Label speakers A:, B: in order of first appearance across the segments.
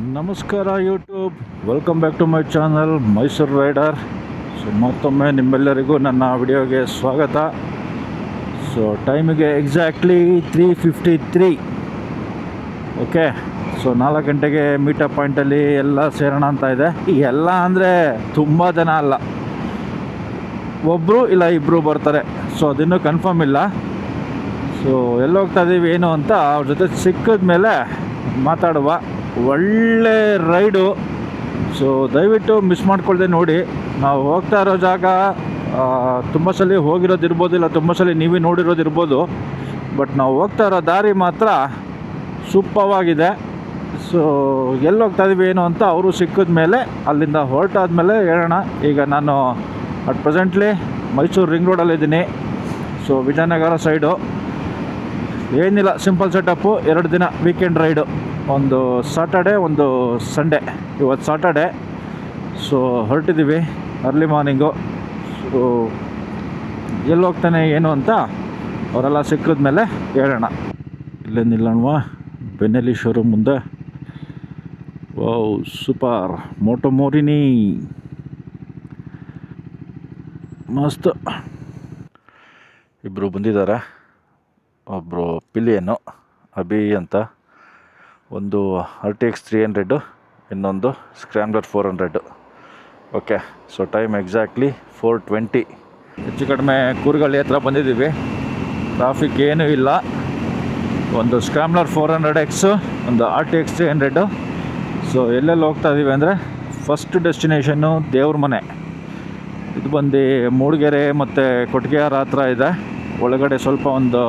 A: ನಮಸ್ಕಾರ YouTube, welcome back to my channel Mysuru rider. So ಮತ್ತೊಮ್ಮೆ ನಿಮ್ಮೆಲ್ಲರಿಗೂ ನನ್ನ ವಿಡಿಯೋಗೆ ಸ್ವಾಗತ. ಸೊ ಟೈಮಿಗೆ ಎಕ್ಸಾಕ್ಟ್ಲಿ 3:53. ಓಕೆ, ಸೊ 4 ಗಂಟೆಗೆ ಮೀಟಪ್ ಪಾಯಿಂಟಲ್ಲಿ ಎಲ್ಲ ಸೇರೋಣ ಅಂತ ಇದೆ. ಎಲ್ಲ ಅಂದರೆ ತುಂಬ ಜನ ಅಲ್ಲ, ಒಬ್ಬರು ಇಲ್ಲ ಇಬ್ಬರು ಬರ್ತಾರೆ. ಸೊ ಅದಿನ್ನೂ ಕನ್ಫರ್ಮ್ ಇಲ್ಲ. ಸೊ ಎಲ್ಲಿ ಹೋಗ್ತಾ ಇದ್ದೀವಿ ಏನು ಅಂತ ಅವ್ರ ಜೊತೆ ಸಿಕ್ಕಿದ ಮೇಲೆ ಮಾತಾಡುವ. ಒಳ್ಳೆ ರೈಡು. ಸೊ ದಯವಿಟ್ಟು ಮಿಸ್ ಮಾಡ್ಕೊಳ್ದೆ ನೋಡಿ. ನಾವು ಹೋಗ್ತಾ ಇರೋ ಜಾಗ ತುಂಬ ಸಲ ಹೋಗಿರೋದಿರ್ಬೋದು, ಇಲ್ಲ ತುಂಬ ಸಲ ನೀವೇ ನೋಡಿರೋದಿರ್ಬೋದು. ಬಟ್ ನಾವು ಹೋಗ್ತಾ ಇರೋ ದಾರಿ ಮಾತ್ರ ಸೂಪರ್ವಾಗಿದೆ. ಸೊ ಎಲ್ಲಿ ಹೋಗ್ತಾ ಇದ್ದೀವಿ ಏನು ಅಂತ ಅವರು ಸಿಕ್ಕಿದ ಮೇಲೆ ಅಲ್ಲಿಂದ ಹೊರಟಾದ್ಮೇಲೆ ಹೇಳೋಣ. ಈಗ ನಾನು ಅಟ್ ಪ್ರೆಸೆಂಟ್ಲಿ ಮೈಸೂರು ರಿಂಗ್ ರೋಡಲ್ಲಿದ್ದೀನಿ. ಸೊ ವಿಜಯನಗರ ಸೈಡು ಏನಿಲ್ಲ, ಸಿಂಪಲ್ ಸೆಟಪ್ಪು. 2 ದಿನ ವೀಕೆಂಡ್ ರೈಡು, ಒಂದು ಸಾಟರ್ಡೆ ಒಂದು ಸಂಡೇ. ಇವತ್ತು ಸಾಟರ್ಡೆ. ಸೊ ಹೊರಟಿದ್ದೀವಿ ಅರ್ಲಿ ಮಾರ್ನಿಂಗು. ಸೊ ಎಲ್ಲಿ ಹೋಗ್ತಾನೆ ಏನು ಅಂತ ಅವರೆಲ್ಲ ಸಿಕ್ಕಿದ ಮೇಲೆ ಹೇಳೋಣ. ಇಲ್ಲೇ ನಿಲ್ಲೋಣವಾ ಬೆನ್ನೆಲಿ ಶೋರೂಮ್ ಮುಂದೆ. ವಾವ್, ಸೂಪರ್ ಮೋಟೋ ಮೋರಿನಿ, ಮಸ್ತ್. ಇಬ್ಬರು ಬಂದಿದ್ದಾರೆ. ಒಬ್ಬರು ಪಿಲಿಯನು ಅಭಿ ಅಂತ, ಒಂದು RTX 300, ಇನ್ನೊಂದು ಸ್ಕ್ರ್ಯಾಮ್ಲರ್ 400. Okay, so time exactly 4:20. ಹೆಚ್ಚು ಕಡಿಮೆ ಕೂರ್ಗಳ್ಳಿ ಹತ್ರ ಬಂದಿದ್ದೀವಿ. ಟ್ರಾಫಿಕ್ ಏನೂ ಇಲ್ಲ. ಒಂದು ಸ್ಕ್ರ್ಯಾಮ್ಲರ್ 400X, ಒಂದು RTX 300. ಸೊ ಎಲ್ಲೆಲ್ಲಿ ಹೋಗ್ತಾ ಇದ್ದೀವಿ ಅಂದರೆ, ಫಸ್ಟ್ ಡೆಸ್ಟಿನೇಷನ್ನು ದೇವ್ರ ಮನೆ. ಇದು ಬಂದು ಮೂಡಿಗೆರೆ ಮತ್ತು ಕೊಟ್ಟಿಗೆಹಾರ ಹತ್ರ ಇದೆ. ಒಳಗಡೆ ಸ್ವಲ್ಪ ಒಂದು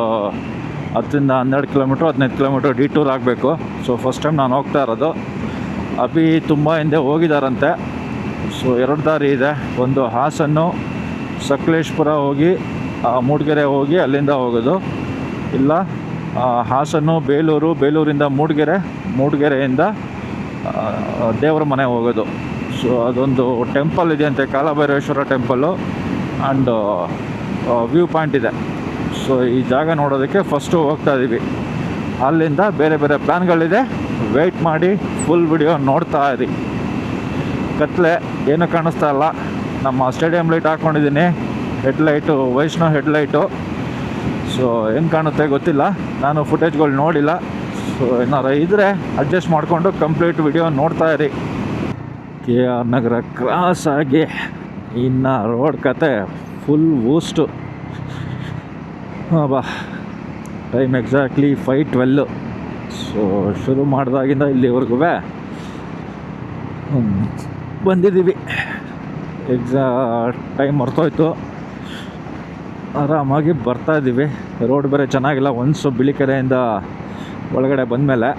A: 10-12 ಕಿಲೋಮೀಟ್ರ್, 15 ಕಿಲೋಮೀಟ್ರ್ ಡಿಟೂರ್ ಆಗಬೇಕು. ಸೊ ಫಸ್ಟ್ ಟೈಮ್ ನಾನು ಹೋಗ್ತಾ ಇರೋದು. ಅಭಿ ತುಂಬ ಹಿಂದೆ ಹೋಗಿದ್ದಾರಂತೆ. ಸೊ 2 ದಾರಿ ಇದೆ. ಒಂದು ಹಾಸನ್ನು ಸಕಲೇಶ್ಪುರ ಹೋಗಿ ಮೂಡಿಗೆರೆ ಹೋಗಿ ಅಲ್ಲಿಂದ ಹೋಗೋದು, ಇಲ್ಲ ಹಾಸನ್ನು ಬೇಲೂರು, ಬೇಲೂರಿಂದ ಮೂಡಿಗೆರೆಯಿಂದ ದೇವರ ಮನೆ ಹೋಗೋದು. ಸೊ ಅದೊಂದು ಟೆಂಪಲ್ ಇದೆ ಅಂತೆ, Kalabhairaveshwara temple. And view point ಇದೆ. ಸೊ ಈ ಜಾಗ ನೋಡೋದಕ್ಕೆ ಫಸ್ಟು ಹೋಗ್ತಾ ಇದ್ದೀವಿ. ಅಲ್ಲಿಂದ ಬೇರೆ ಬೇರೆ ಪ್ಲ್ಯಾನ್ಗಳಿದೆ. ವೆಯ್ಟ್ ಮಾಡಿ ಫುಲ್ ವಿಡಿಯೋ ನೋಡ್ತಾ ಇರಿ. ಕತ್ಲೆ ಏನೂ ಕಾಣಿಸ್ತಾ ಇಲ್ಲ. ನಮ್ಮ ಸ್ಟೇಡಿಯಂ ಲೈಟ್ ಹಾಕ್ಕೊಂಡಿದ್ದೀನಿ, ಹೆಡ್ಲೈಟು, ವೈಷ್ಣವ್ ಹೆಡ್ಲೈಟು. ಸೊ ಹೆಂಗೆ ಕಾಣುತ್ತೆ ಗೊತ್ತಿಲ್ಲ, ನಾನು ಫುಟೇಜ್ಗಳು ನೋಡಿಲ್ಲ. ಸೊ ಏನಾರು ಇದ್ದರೆ ಅಡ್ಜಸ್ಟ್ ಮಾಡಿಕೊಂಡು ಕಂಪ್ಲೀಟ್ ವಿಡಿಯೋ ನೋಡ್ತಾ ಇರಿ. KR ನಗರ ಕ್ರಾಸ್ ಆಗಿ ಇನ್ನು ರೋಡ್ ಕತೆ ಫುಲ್ ವೂಸ್ಟು. ಬಾ, ಟೈಮ್ ಎಕ್ಸಾಕ್ಟ್ಲಿ 5:12. ಸೊ ಶುರು ಮಾಡಿದಾಗಿಂದ ಇಲ್ಲಿವರೆಗೂ ಬಂದಿದ್ದೀವಿ. ಟೈಮ್ ಮರ್ತೋಯ್ತು. ಆರಾಮಾಗಿ ಬರ್ತಾಯಿದ್ದೀವಿ. ರೋಡ್ ಬೇರೆ ಚೆನ್ನಾಗಿಲ್ಲ. ಒನ್ಸು ಬಿಳಿಕೆರೆಯಿಂದ ಒಳಗಡೆ ಬಂದಮೇಲೆ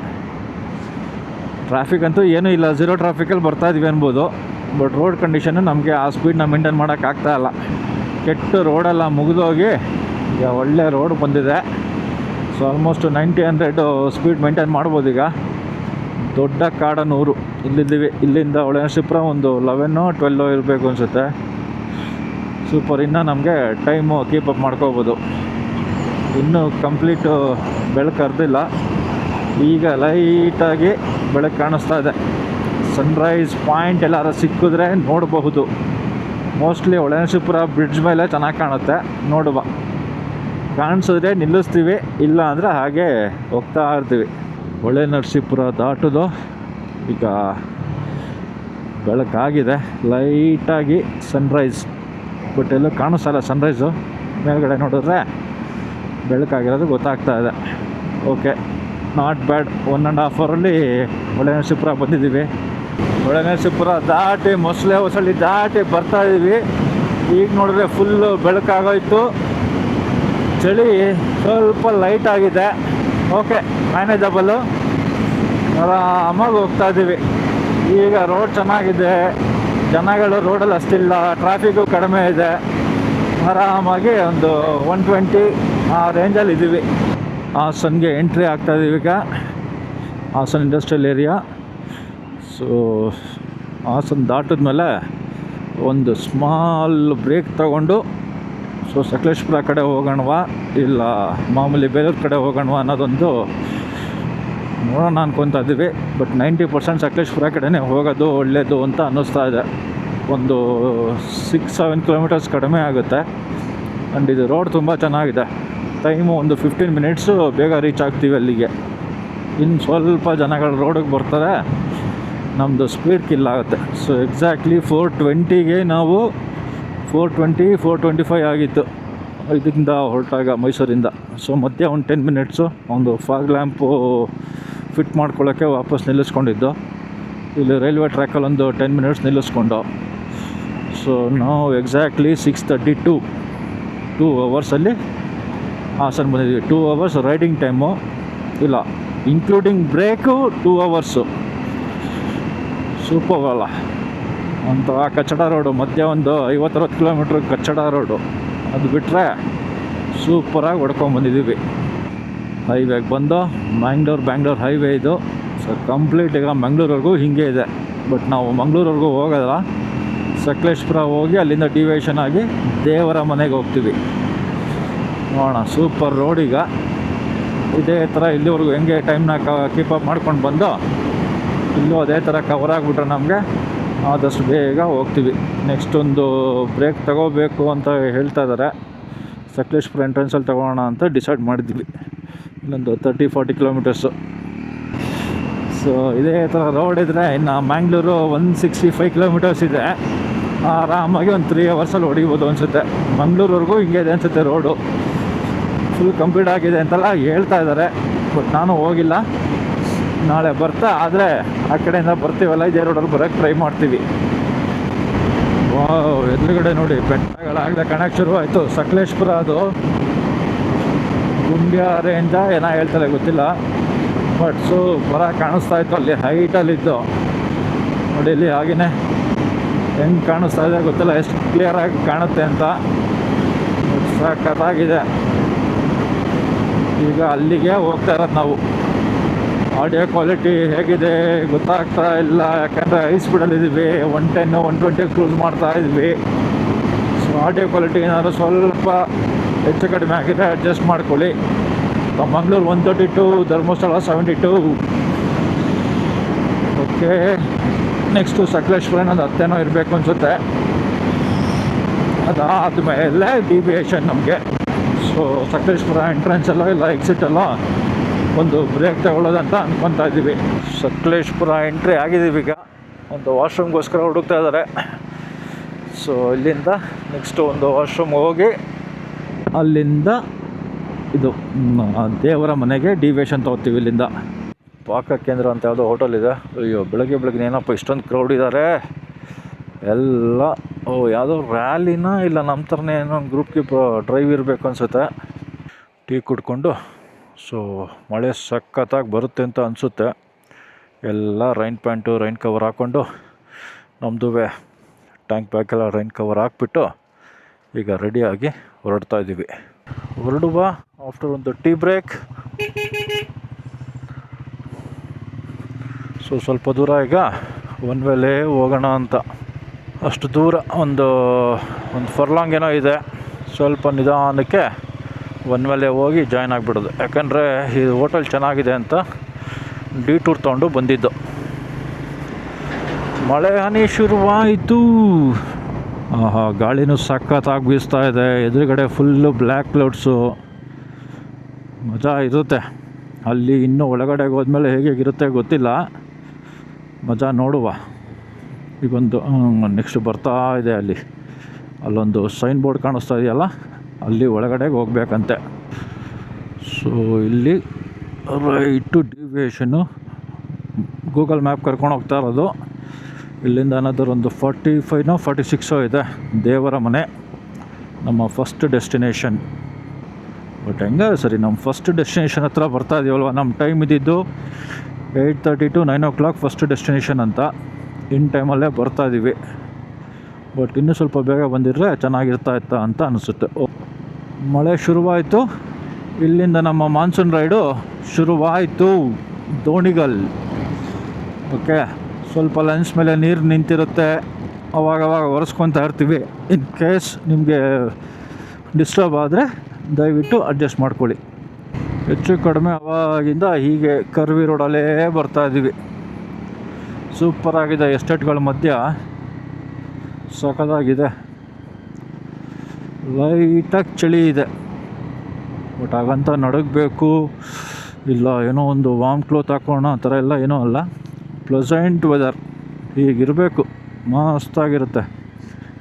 A: ಟ್ರಾಫಿಕ್ ಅಂತೂ ಏನೂ ಇಲ್ಲ, ಝೀರೋ ಟ್ರಾಫಿಕಲ್ಲಿ ಬರ್ತಾಯಿದ್ದೀವಿ ಅನ್ಬೋದು. ಬಟ್ ರೋಡ್ ಕಂಡೀಷನ್ನು ನಮಗೆ ಆ ಸ್ಪೀಡ್ನ ಮೇಂಟೈನ್ ಮಾಡೋಕ್ಕಾಗ್ತಾಯಿಲ್ಲ. ಕೆಟ್ಟ ರೋಡೆಲ್ಲ ಮುಗಿದೋಗಿ ಈಗ ಒಳ್ಳೆ ರೋಡ್ ಬಂದಿದೆ. ಸೊ ಆಲ್ಮೋಸ್ಟ್ 90-100 ಸ್ಪೀಡ್ ಮೇಂಟೈನ್ ಮಾಡ್ಬೋದು. ಈಗ ದೊಡ್ಡ ಕಾಡನೂರು ಇಲ್ಲಿದ್ದೀವಿ. ಇಲ್ಲಿಂದ ಹೊಳೆನರಸೀಪುರ ಒಂದು 11-12 ಇರಬೇಕು ಅನಿಸುತ್ತೆ. ಸೂಪರ್. ಇನ್ನು ನಮಗೆ ಟೈಮು ಕೀಪಪ್ ಮಾಡ್ಕೋಬೋದು. ಇನ್ನೂ ಕಂಪ್ಲೀಟು ಬೆಳಕು ಹರಿದಿಲ್ಲ. ಈಗ ಲೈಟಾಗಿ ಬೆಳಕು ಕಾಣಿಸ್ತಾ ಇದೆ. ಸನ್ರೈಸ್ ಪಾಯಿಂಟ್ ಎಲ್ಲಾರು ಸಿಕ್ಕಿದ್ರೆ ನೋಡಬಹುದು. ಮೋಸ್ಟ್ಲಿ ಹೊಳೆನರಸೀಪುರ ಬ್ರಿಡ್ಜ್ ಮೇಲೆ ಚೆನ್ನಾಗಿ ಕಾಣುತ್ತೆ. ನೋಡುವ, ಕಾಣಿಸಿದ್ರೆ ನಿಲ್ಲಿಸ್ತೀವಿ, ಇಲ್ಲ ಅಂದರೆ ಹಾಗೆ ಹೋಗ್ತಾ ಇರ್ತೀವಿ. ಹೊಳೆನರಸೀಪುರ ದಾಟೋದು. ಈಗ ಬೆಳಕಾಗಿದೆ, ಲೈಟಾಗಿ ಸನ್ರೈಸ್. ಬಟ್ ಎಲ್ಲೂ ಕಾಣಿಸ್ತಲ್ಲ ಸನ್ರೈಸು. ಮೇಲ್ಗಡೆ ನೋಡಿದ್ರೆ ಬೆಳಕಾಗಿರೋದು ಗೊತ್ತಾಗ್ತಾ ಇದೆ. Okay, not bad. 1.5 ಅವರಲ್ಲಿ ಹೊಳೆನರಸೀಪುರ ಬಂದಿದ್ದೀವಿ. ಹೊಳೆನರಸೀಪುರ ದಾಟಿ ಮೊಸಳೆ ಹೊಸಳ್ಳಿ ದಾಟಿ ಬರ್ತಾಯಿದ್ದೀವಿ. ಈಗ ನೋಡಿದ್ರೆ ಫುಲ್ಲು ಬೆಳಕಾಗೋಯ್ತು. ಚಳಿ ಸ್ವಲ್ಪ ಲೈಟ್ ಆಗಿದೆ. ಓಕೆ, ಮ್ಯಾನೇಜಬಲ್ಲು. ಆರಾಮಾಗಿ ಹೋಗ್ತಾ ಇದ್ದೀವಿ. ಈಗ ರೋಡ್ ಚೆನ್ನಾಗಿದೆ, ಜನಗಳು ರೋಡಲ್ಲಿ ಅಷ್ಟಿಲ್ಲ, ಟ್ರಾಫಿಕ್ಕು ಕಡಿಮೆ ಇದೆ. ಆರಾಮಾಗಿ ಒಂದು 120 ಆ ರೇಂಜಲ್ಲಿ ಇದ್ದೀವಿ. ಹಾಸನ್ಗೆ ಎಂಟ್ರಿ ಆಗ್ತಾಯಿದ್ದೀವಿ. ಈಗ Hassan industrial area. So Hassan ದಾಟಿದ್ಮೇಲೆ ಒಂದು ಸ್ಮಾಲ್ ಬ್ರೇಕ್ ತಗೊಂಡು ಸೊ ಸಕಲೇಶ್ಪುರ ಕಡೆ ಹೋಗೋಣವಾ ಇಲ್ಲ ಮಾಮೂಲಿ ಬೇಲೂರು ಕಡೆ ಹೋಗೋಣವಾ ಅನ್ನೋದೊಂದು ನೋಡೋಣ ಅನ್ಕೊತಾ ಇದ್ದೀವಿ. ಬಟ್ 90% ಸಕಲೇಶ್ಪುರ ಕಡೆನೇ ಹೋಗೋದು ಒಳ್ಳೆಯದು ಅಂತ ಅನ್ನಿಸ್ತಾ ಇದೆ. ಒಂದು 6-7 ಕಿಲೋಮೀಟರ್ಸ್ ಕಡಿಮೆ ಆಗುತ್ತೆ. ಆ್ಯಂಡ್ ಇದು ರೋಡ್ ತುಂಬ ಚೆನ್ನಾಗಿದೆ. ಟೈಮು ಒಂದು 15 ಮಿನಿಟ್ಸು ಬೇಗ ರೀಚ್ ಆಗ್ತೀವಿ ಅಲ್ಲಿಗೆ. ಇನ್ನು ಸ್ವಲ್ಪ ಜನಗಳು ರೋಡಿಗೆ ಬರ್ತಾರೆ, ನಮ್ಮದು ಸ್ಪೀಡ್ ಕಿಲ್ ಆಗುತ್ತೆ. ಸೊ ಎಕ್ಸಾಕ್ಟ್ಲಿ 4:20ಗೆ ನಾವು 4:25 ಆಗಿತ್ತು ಇದರಿಂದ ಹೊರಟಾಗ ಮೈಸೂರಿಂದ. ಸೊ ಮಧ್ಯೆ ಒಂದು 10 ಮಿನಿಟ್ಸು ಒಂದು ಫಾಗ್ ಲ್ಯಾಂಪು ಫಿಟ್ ಮಾಡ್ಕೊಳ್ಳೋಕ್ಕೆ ವಾಪಸ್ ನಿಲ್ಲಿಸ್ಕೊಂಡಿದ್ದು. ಇಲ್ಲಿ ರೈಲ್ವೆ ಟ್ರ್ಯಾಕಲ್ಲಿ ಒಂದು 10 ಮಿನಿಟ್ಸ್ ನಿಲ್ಲಿಸ್ಕೊಂಡು. ಸೊ ನಾವು ಎಕ್ಸಾಕ್ಟ್ಲಿ 6:32 2 ಅವರ್ಸಲ್ಲಿ ಹಾಸನ ಬಂದಿದ್ವಿ. 2 ಅವರ್ಸ್ ರೈಡಿಂಗ್ ಟೈಮು ಇಲ್ಲ, ಇನ್ಕ್ಲೂಡಿಂಗ್ ಬ್ರೇಕು 2 ಅವರ್ಸು. ಸೂಪರ್ ಅಲ್ಲ ಅಂತ ಕಚ್ಚಡ ರೋಡು, ಮಧ್ಯ ಒಂದು 50-60 ಕಿಲೋಮೀಟ್ರ್ ಕಚ್ಚಡ ರೋಡು. ಅದು ಬಿಟ್ಟರೆ ಸೂಪರಾಗಿ ಹೊಡ್ಕೊಂಬಂದಿದ್ದೀವಿ. ಹೈವೇಗೆ ಬಂದು ಬ್ಯಾಂಗ್ಳೂರ್ ಹೈವೇ ಇದು. ಸೊ ಕಂಪ್ಲೀಟ್ ಈಗ ಮಂಗಳೂರಿವರೆಗೂ ಹೀಗೆ ಇದೆ. ಬಟ್ ನಾವು ಮಂಗಳೂರಿವರೆಗೂ ಹೋಗೋಲ್ಲ, ಸಕಲೇಶ್ಪುರ ಹೋಗಿ ಅಲ್ಲಿಂದ ಡಿವಿಯೇಷನ್ ಆಗಿ ದೇವರ ಮನೆಗೆ ಹೋಗ್ತೀವಿ. ನೋಡೋಣ, ಸೂಪರ್ ರೋಡ್. ಈಗ ಇದೇ ಥರ ಇಲ್ಲಿವರೆಗೂ ಹೆಂಗೆ ಟೈಮ್ನ ಕೀಪಪ್ ಮಾಡ್ಕೊಂಡು ಬಂದು ಇಲ್ಲೂ ಅದೇ ಥರ ಕವರ್ ಆಗಿಬಿಟ್ರೆ ನಮಗೆ ಆದಷ್ಟು ಬೇಗ ಹೋಗ್ತೀವಿ. ನೆಕ್ಸ್ಟ್ ಒಂದು ಬ್ರೇಕ್ ತಗೋಬೇಕು ಅಂತ ಹೇಳ್ತಾ ಇದ್ದಾರೆ. ಸಕಲೇಶ್ಪುರ ಎಂಟ್ರೆನ್ಸಲ್ಲಿ ತಗೊಳ್ಳೋಣ ಅಂತ ಡಿಸೈಡ್ ಮಾಡಿದ್ವಿ. ಇಲ್ಲೊಂದು 30-40 ಕಿಲೋಮೀಟರ್ಸು. ಸೊ ಇದೇ ಥರ ರೋಡ್ ಇದ್ದರೆ ಇನ್ನು ಮ್ಯಾಂಗ್ಳೂರು 165 ಕಿಲೋಮೀಟರ್ಸ್ ಇದೆ. ಆರಾಮಾಗಿ ಒಂದು 3 ಅವರ್ಸಲ್ಲಿ ಹೊಡಿಬೋದು ಅನಿಸುತ್ತೆ. ಮಂಗಳೂರುವರೆಗೂ ಹಿಂಗೆ ಇದೆ ಅನಿಸುತ್ತೆ ರೋಡು. ಫುಲ್ ಕಂಪ್ಲೀಟ್ ಆಗಿದೆ ಅಂತೆಲ್ಲ ಹೇಳ್ತಾ ಇದ್ದಾರೆ. ಬಟ್ ನಾನು ಹೋಗಿಲ್ಲ. ನಾಳೆ ಬರ್ತಾ ಆದರೆ ಆ ಕಡೆಯಿಂದ ಬರ್ತೀವಲ್ಲ, ಇದೇ ರೋಡಲ್ಲಿ ಬರೋಕ್ಕೆ ಟ್ರೈ ಮಾಡ್ತೀವಿ. ವಾವ್, ಎದುರುಗಡೆ ನೋಡಿ ಬೆಟ್ಟಗಳಾಗದೆ ಕಾಣಕ್ಕೆ ಶುರು ಆಯಿತು. ಸಕಲೇಶ್ಪುರ ಅದು ಗುಂಡ್ಯಾರೆಯಿಂದ ಏನೋ ಹೇಳ್ತಾರೆ ಗೊತ್ತಿಲ್ಲ. ಬಟ್ ಸೂಪರಾಗಿ ಕಾಣಿಸ್ತಾ ಇತ್ತು. ಅಲ್ಲಿ ಹೈಟಲ್ಲಿದ್ದು ನೋಡಿ, ಇಲ್ಲಿ ಹಾಗೆಯೇ ಹೆಂಗೆ ಕಾಣಿಸ್ತಾ ಇದೆ ಗೊತ್ತಿಲ್ಲ, ಎಷ್ಟು ಕ್ಲಿಯರಾಗಿ ಕಾಣುತ್ತೆ ಅಂತ. ಸಖತ್ತಾಗಿದೆ. ಈಗ ಅಲ್ಲಿಗೆ ಹೋಗ್ತಾ ಇರೋದು ನಾವು. ಆಡಿಯೋ ಕ್ವಾಲಿಟಿ ಹೇಗಿದೆ ಗೊತ್ತಾಗ್ತಾ ಇಲ್ಲ, ಯಾಕಂದರೆ ಹೈ ಸ್ಪೀಡಲ್ಲಿದ್ದೀವಿ. 110, 120 ಕ್ರೂಸ್ ಮಾಡ್ತಾ ಇದ್ವಿ. ಸೊ ಆಡಿಯೋ ಕ್ವಾಲಿಟಿ ಏನಾದರೂ ಸ್ವಲ್ಪ ಹೆಚ್ಚು ಕಡಿಮೆ ಆಗಿದೆ ಅಡ್ಜಸ್ಟ್ ಮಾಡ್ಕೊಳ್ಳಿ. ಮಂಗಳೂರು 132, ಧರ್ಮಸ್ಥಳ 72. ಓಕೆ, ನೆಕ್ಸ್ಟು ಸಕಲೇಶ್ಪುರ ಒಂದು 10 ಇರಬೇಕು ಅನಿಸುತ್ತೆ. ಅದಾದಮೇಲೆ ಡಿವಿಯೇಷನ್ ನಮಗೆ. ಸೊ ಸಕಲೇಶ್ಪುರ ಎಂಟ್ರೆನ್ಸಲ್ಲೋ ಇಲ್ಲ ಎಕ್ಸಿಟಲ್ಲೋ ಒಂದು ಬ್ರೇಕ್ ತಗೊಳ್ಳೋದಂತ ಅಂದ್ಕೊತಾ ಇದ್ದೀವಿ. ಸಕಲೇಶ್ಪುರ ಎಂಟ್ರಿ ಆಗಿದ್ದೀವಿ. ಈಗ ಒಂದು ವಾಶ್ರೂಮ್ಗೋಸ್ಕರ ಹುಡುಕ್ತಾ ಇದ್ದಾರೆ. ಸೊ ಇಲ್ಲಿಂದ ನೆಕ್ಸ್ಟು ಒಂದು ವಾಶ್ರೂಮ್ ಹೋಗಿ ಅಲ್ಲಿಂದ ಇದು ದೇವರ ಮನೆಗೆ ಡಿವಿಯೇಷನ್ ತೊಗೋತೀವಿ. ಇಲ್ಲಿಂದ ಪಾಕ ಕೇಂದ್ರ ಅಂತ ಯಾವುದೋ ಹೋಟೆಲ್ ಇದೆ. ಅಯ್ಯೋ, ಬೆಳಗ್ಗೆ ಏನಪ್ಪ ಇಷ್ಟೊಂದು ಕ್ರೌಡ್ ಇದ್ದಾರೆ ಎಲ್ಲ. ಯಾವುದೋ ರ್ಯಾಲಿನ ಇಲ್ಲ ನಮ್ಮ ಥರನೇ ಏನೋ ಒಂದು ಗ್ರೂಪ್ಗೆ ಡ್ರೈವ್ ಇರಬೇಕು ಅನಿಸುತ್ತೆ. ಟೀ ಕುಡ್ಕೊಂಡು, ಸೊ ಮಳೆ ಸಖತ್ತಾಗಿ ಬರುತ್ತೆ ಅಂತ ಅನಿಸುತ್ತೆ. ಎಲ್ಲ ರೈನ್ ಪ್ಯಾಂಟು, ರೈನ್ ಕವರ್ ಹಾಕ್ಕೊಂಡು, ನಮ್ಮದು ಟ್ಯಾಂಕ್ ಬ್ಯಾಗೆಲ್ಲ ರೈನ್ ಕವರ್ ಹಾಕ್ಬಿಟ್ಟು ಈಗ ರೆಡಿಯಾಗಿ ಹೊರಡ್ತಾ ಇದ್ದೀವಿ. ಹೊರಡುವ ಆಫ್ಟರ್ ಒಂದು ಟೀ ಬ್ರೇಕ್. ಸೊ ಸ್ವಲ್ಪ ದೂರ ಈಗ ಒನ್ ವೇಲೇ ಹೋಗೋಣ ಅಂತ. ಅಷ್ಟು ದೂರ ಒಂದು ಫರ್ಲಾಂಗ್ ಏನೋ ಇದೆ. ಸ್ವಲ್ಪ ನಿಧಾನಕ್ಕೆ ಒನ್ ವೇಲೇ ಹೋಗಿ ಜಾಯ್ನ್ ಆಗಿಬಿಡೋದು. ಯಾಕಂದರೆ ಈ ಹೋಟೆಲ್ ಚೆನ್ನಾಗಿದೆ ಅಂತ ಡಿಟೂರ್ ತೊಗೊಂಡು ಬಂದಿದ್ದು. ಮಳೆ ಹನಿ ಶುರುವಾಯಿತು. ಗಾಳಿನೂ ಸಖತ್ತಾಗಿ ಬೀಸ್ತಾ ಇದೆ. ಎದುರುಗಡೆ ಫುಲ್ಲು ಬ್ಲ್ಯಾಕ್ ಕ್ಲೌಡ್ಸು. ಮಜಾ ಇರುತ್ತೆ. ಅಲ್ಲಿ ಇನ್ನೂ ಒಳಗಡೆಗೆ ಹೋದ್ಮೇಲೆ ಹೇಗಿರುತ್ತೆ ಗೊತ್ತಿಲ್ಲ. ಮಜಾ ನೋಡುವ. ಈಗೊಂದು ನೆಕ್ಸ್ಟ್ ಬರ್ತಾ ಇದೆ. ಅಲ್ಲೊಂದು ಸೈನ್ ಬೋರ್ಡ್ ಕಾಣಿಸ್ತಾ ಇದೆಯಲ್ಲ, ಅಲ್ಲಿ ಒಳಗಡೆಗೆ ಹೋಗ್ಬೇಕಂತೆ. ಸೊ ಇಲ್ಲಿ ರೈಟು ಡಿವಿಯೇಷನ್ನು ಗೂಗಲ್ ಮ್ಯಾಪ್ ಕರ್ಕೊಂಡು ಹೋಗ್ತಾ ಇರೋದು. ಇಲ್ಲಿಂದ ಏನಾದರೂ ಒಂದು 45 46 ಇದೆ ದೇವರ ಮನೆ, ನಮ್ಮ ಫಸ್ಟ್ ಡೆಸ್ಟಿನೇಷನ್. ಬಟ್ ಹೆಂಗೆ ಸರಿ, ನಮ್ಮ ಫಸ್ಟ್ ಡೆಸ್ಟಿನೇಷನ್ ಹತ್ರ ಬರ್ತಾ ಇದೀವಲ್ವ. ನಮ್ಮ ಟೈಮ್ ಇದ್ದಿದ್ದು 8:30 to 9 o'clock ಫಸ್ಟ್ ಡೆಸ್ಟಿನೇಷನ್ ಅಂತ. ಇನ್ ಟೈಮಲ್ಲೇ ಬರ್ತಾ ಇದ್ದೀವಿ. ಬಟ್ ಇನ್ನೂ ಸ್ವಲ್ಪ ಬೇಗ ಬಂದಿದ್ರೆ ಚೆನ್ನಾಗಿರ್ತಾ ಇತ್ತ ಅಂತ ಅನಿಸುತ್ತೆ. ಮಳೆ ಶುರುವಾಯಿತು. ಇಲ್ಲಿಂದ ನಮ್ಮ ಮಾನ್ಸೂನ್ ರೈಡು ಶುರುವಾಯಿತು. ದೋಣಿಗಲ್. ಓಕೆ, ಸ್ವಲ್ಪ ಲಂಚ್ ಮೇಲೆ ನೀರು ನಿಂತಿರುತ್ತೆ, ಅವಾಗವಾಗ ಒರೆಸ್ಕೊತಾ ಇರ್ತೀವಿ. ಇನ್ ಕೇಸ್ ನಿಮಗೆ ಡಿಸ್ಟರ್ಬ್ ಆದರೆ ದಯವಿಟ್ಟು ಅಡ್ಜಸ್ಟ್ ಮಾಡ್ಕೊಳ್ಳಿ. ಹೆಚ್ಚು ಕಡಿಮೆ ಅವಾಗಿಂದ ಹೀಗೆ ಕರ್ವಿ ರೋಡಲ್ಲೇ ಬರ್ತಾ ಇದ್ದೀವಿ. ಸೂಪರಾಗಿದೆ, ಎಸ್ಟೇಟ್ಗಳ ಮಧ್ಯ ಸಖತ್ತಾಗಿದೆ. ಲೈಟಾಗಿ ಚಳಿ ಇದೆ, ಬಟ್ ಹಾಗಂತ ನಡಗಬೇಕು ಇಲ್ಲ ಏನೋ ಒಂದು ವಾರ್ಮ್ ಕ್ಲೋತ್ ಹಾಕೋಣ ಆ ಥರ ಎಲ್ಲ ಏನೂ ಅಲ್ಲ. ಪ್ಲೆಸೆಂಟ್ ವೆದರ್ ಹೀಗಿರಬೇಕು, ಮಸ್ತಾಗಿರುತ್ತೆ.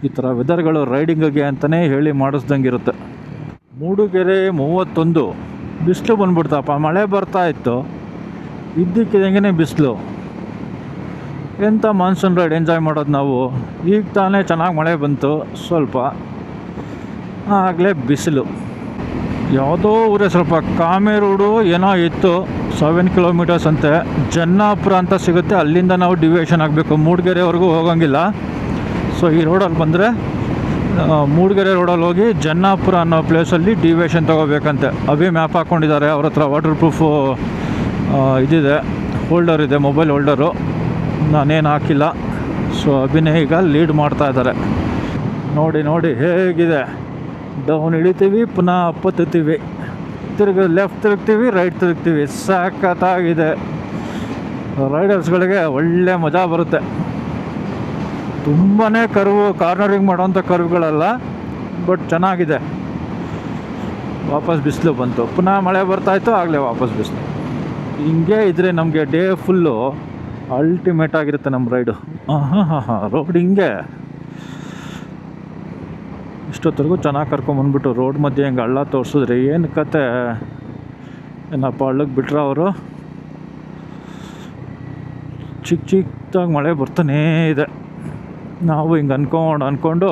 A: ಈ ಥರ ವೆದರ್ಗಳು ರೈಡಿಂಗಿಗೆ ಅಂತಲೇ ಹೇಳಿ ಮಾಡಿಸ್ದಂಗಿರುತ್ತೆ. ಮೂಡುಗೆರೆ 31 ಬಿಸಿಲು ಬಂದ್ಬಿಡ್ತಪ್ಪ. ಮಳೆ ಬರ್ತಾ ಇತ್ತು, ಇದ್ದಕ್ಕಿದ್ದಂಗೆ ಬಿಸಿಲು. ಎಂಥ ಮಾನ್ಸೂನ್ ರೈಡ್ ಎಂಜಾಯ್ ಮಾಡೋದು ನಾವು. ಈಗ ತಾನೇ ಚೆನ್ನಾಗಿ ಮಳೆ ಬಂತು, ಸ್ವಲ್ಪ ಆಗಲೇ ಬಿಸಿಲು. ಯಾವುದೋ ಊರೇ ಸ್ವಲ್ಪ ಕಾಮೇರೋಡು ಏನೋ ಇತ್ತು, 7 ಕಿಲೋಮೀಟರ್ಸ್ ಅಂತೆ. ಜನ್ನಾಪುರ ಅಂತ ಸಿಗುತ್ತೆ, ಅಲ್ಲಿಂದ ನಾವು ಡಿವಿಯೇಷನ್ ಆಗಬೇಕು, ಮೂಡಿಗೆರೆವರೆಗೂ ಹೋಗೋಂಗಿಲ್ಲ. ಸೊ ಈ ರೋಡಲ್ಲಿ ಬಂದರೆ ಮೂಡಿಗೆರೆ ರೋಡಲ್ಲಿ ಹೋಗಿ ಜನ್ನಾಪುರ ಅನ್ನೋ ಪ್ಲೇಸಲ್ಲಿ ಡಿವಿಯೇಷನ್ ತೊಗೋಬೇಕಂತೆ. ಅಭಿ ಮ್ಯಾಪ್ ಹಾಕ್ಕೊಂಡಿದ್ದಾರೆ, ಅವ್ರ ಹತ್ರ ವಾಟರ್ ಪ್ರೂಫು ಇದಿದೆ, ಹೋಲ್ಡರ್ ಇದೆ, ಮೊಬೈಲ್ ಹೋಲ್ಡರು. ನಾನೇನು ಹಾಕಿಲ್ಲ. ಸೊ ಅಭಿನೇ ಈಗ ಲೀಡ್ ಮಾಡ್ತಾ ಇದ್ದಾರೆ. ನೋಡಿ ನೋಡಿ ಹೇಗಿದೆ, ಡೌನ್ ಇಳಿತೀವಿ, ಪುನಃ ಅಪ್ ಹತ್ತೀವಿ, ಲೆಫ್ಟ್ ತಿರುಗ್ತೀವಿ, ರೈಟ್ ತಿರುಗ್ತೀವಿ. ಸಖತ್ತಾಗಿದೆ. ರೈಡರ್ಸ್ಗಳಿಗೆ ಒಳ್ಳೆ ಮಜಾ ಬರುತ್ತೆ. ತುಂಬಾ ಕಾರ್ನರಿಂಗ್ ಮಾಡೋಂಥ ಕರ್ವ್ಗಳಲ್ಲ, ಬಟ್ ಚೆನ್ನಾಗಿದೆ. ವಾಪಸ್ ಬಿಸಿಲು ಬಂತು, ಪುನಃ ಮಳೆ ಬರ್ತಾಯಿತ್ತು, ಆಗಲೇ ವಾಪಸ್ ಬಿಸಿಲು. ಹಿಂಗೆ ಇದ್ದರೆ ನಮಗೆ ಡೇ ಫುಲ್ಲು ಅಲ್ಟಿಮೇಟ್ ಆಗಿರುತ್ತೆ ನಮ್ಮ ರೈಡು. ರೋಡ್ ಹಿಂಗೆ ಇಷ್ಟೊತ್ತರೆಗೂ ಚೆನ್ನಾಗಿ ಕರ್ಕೊಂಬಂದ್ಬಿಟ್ಟು ರೋಡ್ ಮಧ್ಯೆ ಹಿಂಗೆ ಹಳ್ಳ ತೋರಿಸಿದ್ರೆ ಏನು ಕತೆ. ಏನಪ್ಪ ಹಳ್ಳಕ್ಕೆ ಬಿಟ್ರೆ ಅವರು. ಚಿಕ್ಕ ಚಿಕ್ಕದಾಗಿ ಮಳೆ ಬರ್ತಾನೇ ಇದೆ. ನಾವು ಹಿಂಗೆ ಅಂದ್ಕೊಂಡು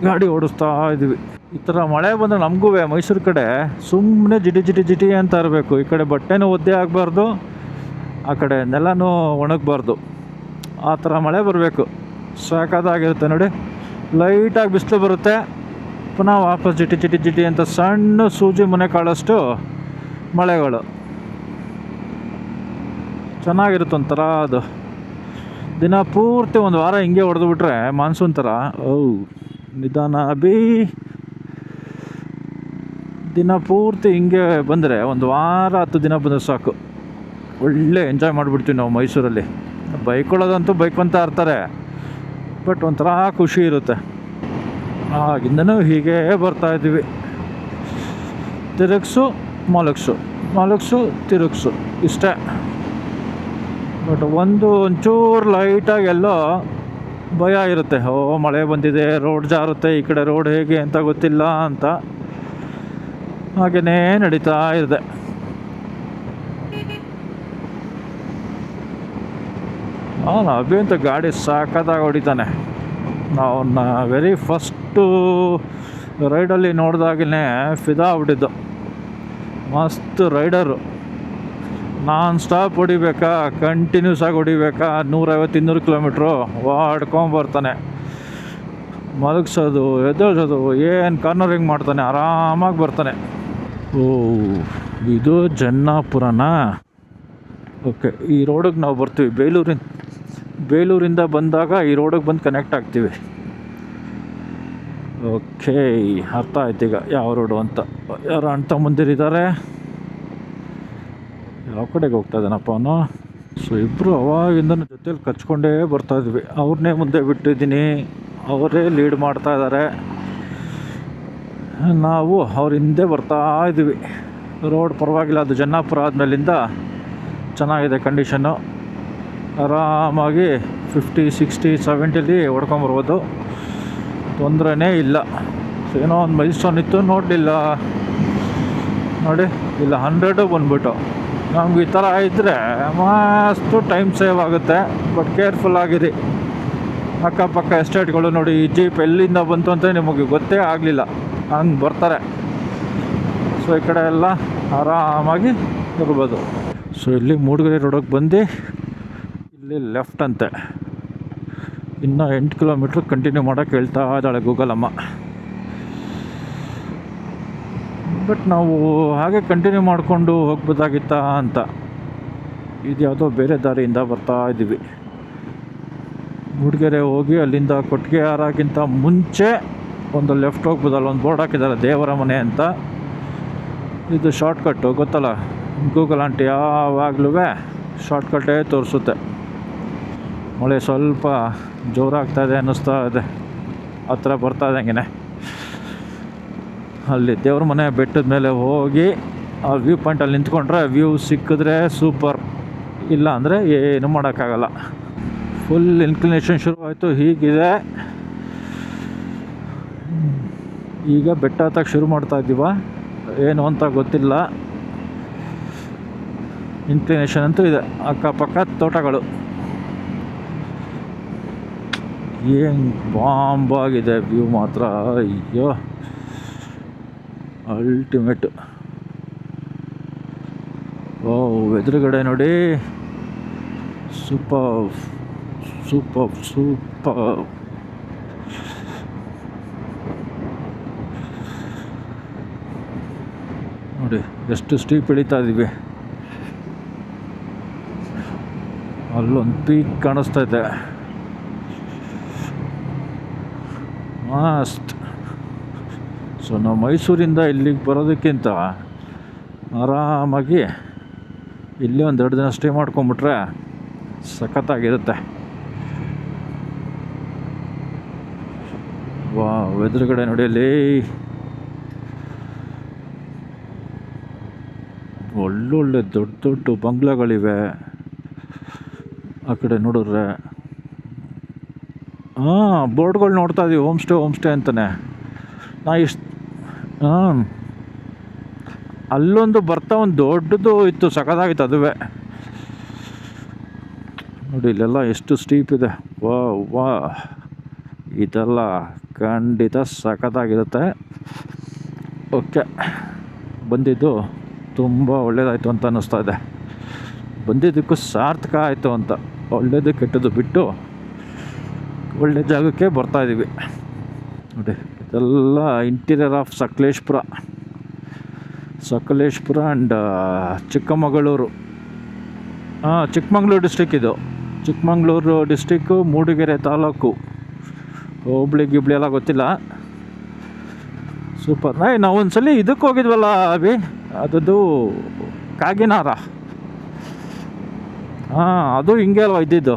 A: ಗಾಡಿ ಓಡಿಸ್ತಾ ಇದ್ದೀವಿ. ಈ ಥರ ಮಳೆ ಬಂದರೆ ನಮಗೂ ಮೈಸೂರು ಕಡೆ ಸುಮ್ಮನೆ ಜಿಟಿ ಅಂತ ಇರಬೇಕು. ಈ ಕಡೆ ಬಟ್ಟೆನೂ ಒದ್ದೆ ಆಗಬಾರ್ದು, ಆ ಕಡೆ ನೆಲನೂ ಒಣಗಬಾರ್ದು. ಆ ಥರ ಮಳೆ ಬರಬೇಕು, ಸಾಕಾಗಿರುತ್ತೆ. ನೋಡಿ, ಲೈಟಾಗಿ ಬಿಸಿಲು ಬರುತ್ತೆ, ಪುನಃ ವಾಪಸ್ ಜಿಟಿ ಅಂತ ಸಣ್ಣ ಸೂಜಿ ಮನೆ ಕಾಳಷ್ಟು ಮಳೆಗಳು. ಚೆನ್ನಾಗಿರುತ್ತೆ ಒಂಥರ ಅದು. ದಿನ ಪೂರ್ತಿ ಒಂದು ವಾರ ಹಿಂಗೆ ಹೊಡೆದು ಬಿಟ್ರೆ ಮಾನ್ಸೂನ್ ಥರ. ನಿಧಾನ ಅಭಿ. ದಿನ ಪೂರ್ತಿ ಹಿಂಗೆ ಬಂದರೆ ಒಂದು ವಾರ 10 ದಿನ ಬಂದರೆ ಸಾಕು, ಒಳ್ಳೆ ಎಂಜಾಯ್ ಮಾಡಿಬಿಡ್ತೀವಿ ನಾವು ಮೈಸೂರಲ್ಲಿ. ಬೈಕೊಳ್ಳೋದಂತೂ ಬೈಕೊಂತ ಇರ್ತಾರೆ, ಬಟ್ ಒಂಥರ ಖುಷಿ ಇರುತ್ತೆ. ಆಗಿಂದನೂ ಹೀಗೆ ಬರ್ತಾಯಿದ್ದೀವಿ. ತಿರುಗಿಸು ಮಲಗಿಸು ತಿರುಗಿಸು, ಇಷ್ಟೇ. ಬಟ್ ಒಂಚೂರು ಲೈಟಾಗಿ ಎಲ್ಲೋ ಭಯ ಇರುತ್ತೆ. ಮಳೆ ಬಂದಿದೆ, ರೋಡ್ ಜಾರುತ್ತೆ, ಈ ಕಡೆ ರೋಡ್ ಹೇಗೆ ಅಂತ ಗೊತ್ತಿಲ್ಲ ಅಂತ ಹಾಗೆಯೇ ನಡೀತಾ ಇದೆ. ಅಭಿ ಅಂತ ಗಾಡಿ ಸಾಕತ್ತಾಗಿ ಹೊಡಿತಾನೆ. ಅವನ್ನ ವೆರಿ ಫಸ್ಟು ರೈಡಲ್ಲಿ ನೋಡಿದಾಗಲೇ ಫಿದಾ ಆಗ್ಬಿಟ್ಟಿದ್ದು. ಮಸ್ತ್ ರೈಡರು. ನಾನ್ ಸ್ಟಾಪ್ ಹೊಡಿಬೇಕಾ, ಕಂಟಿನ್ಯೂಸ್ ಆಗಿ ಹೊಡಿಬೇಕಾ, 150-200 ಕಿಲೋಮೀಟ್ರು ಓಡ್ಕೊಂಬರ್ತಾನೆ. ಮಲಗಿಸೋದು, ಎದ್ದೇಳಿಸೋದು, ಏನು ಕಾರ್ನರಿಂಗ್ ಮಾಡ್ತಾನೆ, ಆರಾಮಾಗಿ ಬರ್ತಾನೆ. ಇದು ಜನ್ನಾಪುರನಾ? ಓಕೆ, ಈ ರೋಡಿಗೆ ನಾವು ಬರ್ತೀವಿ. ಬೇಲೂರಿಂದ ಬಂದಾಗ ಈ ರೋಡಿಗೆ ಬಂದು ಕನೆಕ್ಟ್ ಆಗ್ತೀವಿ. ಓಕೆ, ಅರ್ಥ ಆಯ್ತು ಈಗ ಯಾವ ರೋಡು ಅಂತ. ಯಾರು ಅಣ್ಣ ತಮ್ಮಂದಿರಿದ್ದಾರೆ. ಯಾವ ಕಡೆಗೆ ಹೋಗ್ತಾ ಇದ್ದಾನಪ್ಪ ಅವನು? ಸೊ ಇಬ್ಬರು ಅವಾಗಿಂದ ಜೊತೇಲಿ ಕಚ್ಕೊಂಡೇ ಬರ್ತಾಯಿದ್ವಿ. ಅವ್ರನ್ನೇ ಮುಂದೆ ಬಿಟ್ಟಿದ್ದೀನಿ, ಅವರೇ ಲೀಡ್ ಮಾಡ್ತಾ ಇದ್ದಾರೆ, ನಾವು ಅವ್ರ ಹಿಂದೆ ಬರ್ತಾ ಇದ್ದೀವಿ. ರೋಡ್ ಪರವಾಗಿಲ್ಲ, ಅದು ಜನ್ನಾಪುರ ಆದಮೇಲಿಂದ ಚೆನ್ನಾಗಿದೆ ಕಂಡೀಷನ್ನು. ಆರಾಮಾಗಿ 50, 60, 70 ಹೊಡ್ಕೊಂಬರ್ಬೋದು, ತೊಂದರೆನೇ ಇಲ್ಲ. ಸೊ ಏನೋ ಒಂದು ಮೈಲ್ಸ್ಟೋನ್ ಇತ್ತು, ನೋಡಲಿಲ್ಲ. ನೋಡಿ, ಇಲ್ಲ 100 ಬಂದ್ಬಿಟ್ಟು. ನಮ್ಗೆ ಈ ಥರ ಇದ್ದರೆ ಮಸ್ತು ಟೈಮ್ ಸೇವ್ ಆಗುತ್ತೆ. ಬಟ್ ಕೇರ್ಫುಲ್ ಆಗಿರಿ. ಅಕ್ಕಪಕ್ಕ ಎಸ್ಟೇಟ್ಗಳು ನೋಡಿ, ಈ ಜೀಪ್ ಎಲ್ಲಿಂದ ಬಂತು ಅಂತ ನಿಮಗೆ ಗೊತ್ತೇ ಆಗಲಿಲ್ಲ, ಹಂಗೆ ಬರ್ತಾರೆ. ಸೊ ಈ ಕಡೆ ಎಲ್ಲ ಆರಾಮಾಗಿ ಇರ್ಬೋದು. ಸೊ ಇಲ್ಲಿ ಮೂಡಿಗೆರೆ ರೋಡಿಗೆ ಬಂದು ಇಲ್ಲಿ ಲೆಫ್ಟ್ ಅಂತೆ. ಇನ್ನು 8 ಕಿಲೋಮೀಟ್ರ್ ಕಂಟಿನ್ಯೂ ಮಾಡೋಕ್ಕೆ ಹೇಳ್ತಾ ಇದ್ದಾಳೆ ಗೂಗಲ್ ಅಮ್ಮ. ಬಟ್ ನಾವು ಹಾಗೆ ಕಂಟಿನ್ಯೂ ಮಾಡಿಕೊಂಡು ಹೋಗ್ಬೋದಾಗಿತ್ತಾ ಅಂತ. ಇದು ಯಾವುದೋ ಬೇರೆ ದಾರಿಯಿಂದ ಬರ್ತಾ ಇದ್ದೀವಿ. ಮೂಡಿಗೆರೆ ಹೋಗಿ ಅಲ್ಲಿಂದ ಕೊಟ್ಟಿಗೆಹಾರಕ್ಕಿಂತ ಮುಂಚೆ ಒಂದು ಲೆಫ್ಟ್ ಹೋಗ್ಬೋದಲ್ಲ, ಒಂದು ಬೋರ್ಡ್ ಹಾಕಿದ್ದಾರೆ ದೇವರ ಮನೆ ಅಂತ. ಇದು ಶಾರ್ಟ್ಕಟ್ಟು ಗೊತ್ತಲ್ಲ, ಗೂಗಲ್ ಆಂಟಿ ಯಾವಾಗಲೂ ಶಾರ್ಟ್ಕಟ್ಟೇ ತೋರಿಸುತ್ತೆ. ಮಳೆ ಸ್ವಲ್ಪ ಜೋರಾಗ್ತಾಯಿದೆ ಅನ್ನಿಸ್ತಾ ಇದೆ, ಹತ್ರ ಬರ್ತಾ ಇದ್ದಂಗೆ. ಅಲ್ಲಿ ದೇವ್ರ ಮನೆ ಬೆಟ್ಟದ ಮೇಲೆ ಹೋಗಿ ಆ ವ್ಯೂ ಪಾಯಿಂಟಲ್ಲಿ ನಿಂತ್ಕೊಂಡ್ರೆ ವ್ಯೂ ಸಿಕ್ಕಿದ್ರೆ ಸೂಪರ್, ಇಲ್ಲ ಅಂದರೆ ಏನು ಮಾಡೋಕ್ಕಾಗಲ್ಲ. ಫುಲ್ ಇನ್ಕ್ಲಿನೇಷನ್ ಶುರುವಾಯಿತು. ಹೀಗಿದೆ ಈಗ ಬೆಟ್ಟ ಹತ್ತಕ್ಕೆ ಶುರು ಮಾಡ್ತಾ ಇದ್ದೀವ, ಏನು ಅಂತ ಗೊತ್ತಿಲ್ಲ. ಇನ್ಕ್ಲಿನೇಷನ್ ಅಂತೂ ಇದೆ, ಅಕ್ಕಪಕ್ಕ ತೋಟಗಳು. ಏನು ಬಾಂಬಾಗಿದೆ ವ್ಯೂ ಮಾತ್ರ, ಅಯ್ಯೋ ಅಲ್ಟಿಮೇಟ್. ಓ ಎದುರುಗಡೆ ನೋಡಿ, ಸೂಪರ್ ಸೂಪರ್ ಸೂಪರ್. ನೋಡಿ ಎಷ್ಟು ಸ್ಟೀಪ್ ಇಳಿತಾ ಇದ್ದೀವಿ. ಅಲ್ಲೊಂದು ಪೀಕ್ ಕಾಣಿಸ್ತೈತೆ, ಮಸ್ತ್. ಸೊ ನಾವು ಮೈಸೂರಿಂದ ಇಲ್ಲಿಗೆ ಬರೋದಕ್ಕಿಂತ ಆರಾಮಾಗಿ ಇಲ್ಲೇ ಒಂದು 2 ದಿನ ಸ್ಟೇ ಮಾಡ್ಕೊಂಬಿಟ್ರೆ ಸಖತ್ತಾಗಿರುತ್ತೆ. ವಾ ಎದುರುಗಡೆ ನೋಡಿ, ಅಲ್ಲಿ ಒಳ್ಳೊಳ್ಳೆ ದೊಡ್ಡ ದೊಡ್ಡ ಬಂಗ್ಲೆಗಳಿವೆ. ಆ ಕಡೆ ನೋಡಿದ್ರೆ ಬೋರ್ಡ್ಗಳು ನೋಡ್ತಾ ಇದ್ದೀವಿ, ಹೋಮ್ ಸ್ಟೇ ಅಂತಲೇ. ಅಲ್ಲೊಂದು ಬರ್ತಾ ಒಂದು ದೊಡ್ಡದು ಇತ್ತು, ಸಖತ್ತಾಗಿತ್ತು ಅದುವೇ. ನೋಡಿ ಇಲ್ಲೆಲ್ಲ ಎಷ್ಟು ಸ್ಟೀಪ್ ಇದೆ. ವಾ ಇದೆಲ್ಲ ಖಂಡಿತ ಸಖತ್ತಾಗಿರುತ್ತೆ. ಓಕೆ, ಬಂದಿದ್ದು ತುಂಬ ಒಳ್ಳೆಯದಾಯಿತು ಅಂತ ಅನ್ನಿಸ್ತಾ ಇದೆ. ಬಂದಿದ್ದಕ್ಕೂ ಸಾರ್ಥಕ ಆಯಿತು ಅಂತ. ಒಳ್ಳೆಯದು ಕೆಟ್ಟದ್ದು ಬಿಟ್ಟು ಒಳ್ಳೆ ಜಾಗಕ್ಕೆ ಬರ್ತಾಯಿದ್ದೀವಿ. ನೋಡಿ ಇದೆಲ್ಲ interior of Sakleshpur and Chikkamagaluru. Chikkamagaluru district ಇದು. ಚಿಕ್ಕಮಗಳೂರು ಡಿಸ್ಟಿಕ್ಕು, ಮೂಡಿಗೆರೆ ತಾಲೂಕು. ಹೋಬಳಿ ಗಿಬ್ಳಿ ಎಲ್ಲ ಗೊತ್ತಿಲ್ಲ. ಸೂಪರ್. ನಾವು ಒಂದ್ಸಲಿ ಇದಕ್ಕೆ ಹೋಗಿದ್ವಲ್ಲ ಅಭಿ, ಅದದು ಕಾಗಿನಾರ. ಅದು ಹಿಂಗೆ ಅಲ್ವಾ ಇದ್ದಿದ್ದು.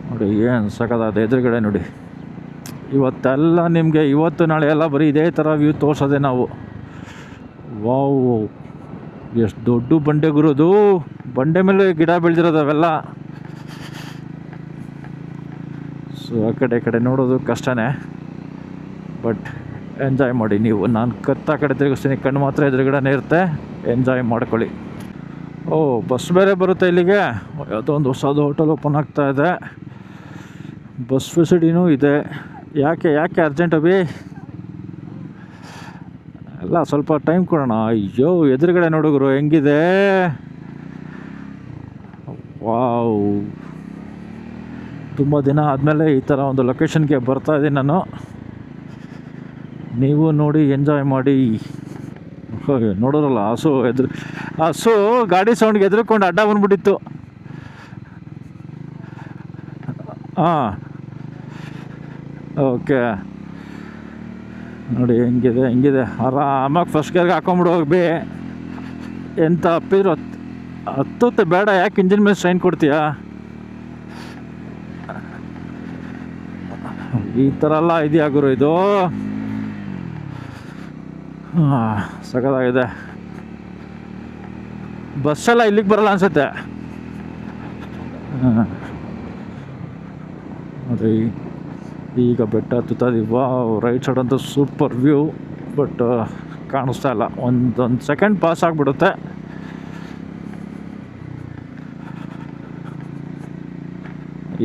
A: ನೋಡಿ ಏನು ಸಖತ್ತಾದ ಎದುರುಗಡೆ ನೋಡಿ. ಇವತ್ತೆಲ್ಲ ನಿಮಗೆ ಇವತ್ತು ನಾಳೆ ಎಲ್ಲ ಬರೀ ಇದೇ ಥರ ವ್ಯೂ ತೋರಿಸೋದೆ ನಾವು. ವಾವ್, ಎಷ್ಟು ದೊಡ್ಡ ಬಂಡೆ ಗುರೋದು. ಬಂಡೆ ಮೇಲೆ ಗಿಡ ಬೆಳೆದಿರೋದು ಅವೆಲ್ಲ. ಸೊ ಆ ಕಡೆ ನೋಡೋದು ಕಷ್ಟನೇ, ಬಟ್ ಎಂಜಾಯ್ ಮಾಡಿ ನೀವು. ನಾನು ಆ ಕಡೆ ತಿರುಗಿಸ್ತೀನಿ, ಕಣ್ಣು ಮಾತ್ರ ಎದುರುಗಡೆನೇ ಇರುತ್ತೆ. ಎಂಜಾಯ್ ಮಾಡ್ಕೊಳ್ಳಿ. ಬಸ್ ಬೇರೆ ಬರುತ್ತೆ ಇಲ್ಲಿಗೆ. ಯಾವುದೋ ಒಂದು ಹೊಸದು ಹೋಟೆಲ್ ಓಪನ್ ಆಗ್ತಾ ಇದೆ, ಬಸ್ ಫೆಸಿಲಿಟಿನೂ ಇದೆ. ಯಾಕೆ ಅರ್ಜೆಂಟ್ ಅಭಿ? ಎಲ್ಲ ಸ್ವಲ್ಪ ಟೈಮ್ ಕೊಡೋಣ. ಅಯ್ಯೋ ಎದುರುಗಡೆ ನೋಡುಗರು ಹೆಂಗಿದೆ. ವಾವ್, ತುಂಬ ದಿನ ಆದಮೇಲೆ ಈ ಥರ ಒಂದು ಲೊಕೇಶನ್ಗೆ ಬರ್ತಾಯಿದ್ದೀನಿ ನಾನು. ನೀವು ನೋಡಿ ಎಂಜಾಯ್ ಮಾಡಿ. ನೋಡೋರಲ್ಲ ಹಸು ಗಾಡಿ ಸೌಂಡ್ಗೆ ಎದುರುಕೊಂಡು ಅಡ್ಡ ಬಂದ್ಬಿಟ್ಟಿತ್ತು. ಓಕೆ, ನೋಡಿ ಹೆಂಗಿದೆ. ಆರಾಮಾಗಿ ಫಸ್ಟ್ ಗೇರ್ಗೆ ಹಾಕೊಂಬಿಡು ಹೋಗಿ. ಎಂತ ಅಪ್ಪಿದ್ರು ಹತ್ತುತ್ತೆ ಬೇಡ, ಯಾಕೆ ಇಂಜಿನ್ ಮೇಲೆ ಸ್ಟ್ರೈನ್ ಕೊಡ್ತೀಯಾ? ಈ ಥರ ಎಲ್ಲ ಇದೆಯಾ ಗುರು ಇದು? ಸಖತ್ತಾಗಿದೆ. ಬಸ್ಸೆಲ್ಲ ಇಲ್ಲಿಗೆ ಬರಲ್ಲ ಅನ್ಸುತ್ತೆ. ನೋಡಿ ಈಗ ಬೆಟ್ಟ ಹತ್ತುತ್ತದೆ. ರೈಟ್ ಸೈಡ್ ಅಂತೂ ಸೂಪರ್ ವ್ಯೂ, ಬಟ್ ಕಾಣಿಸ್ತಾ ಇಲ್ಲ. ಒಂದೊಂದು ಸೆಕೆಂಡ್ ಪಾಸ್ ಆಗಿಬಿಡುತ್ತೆ.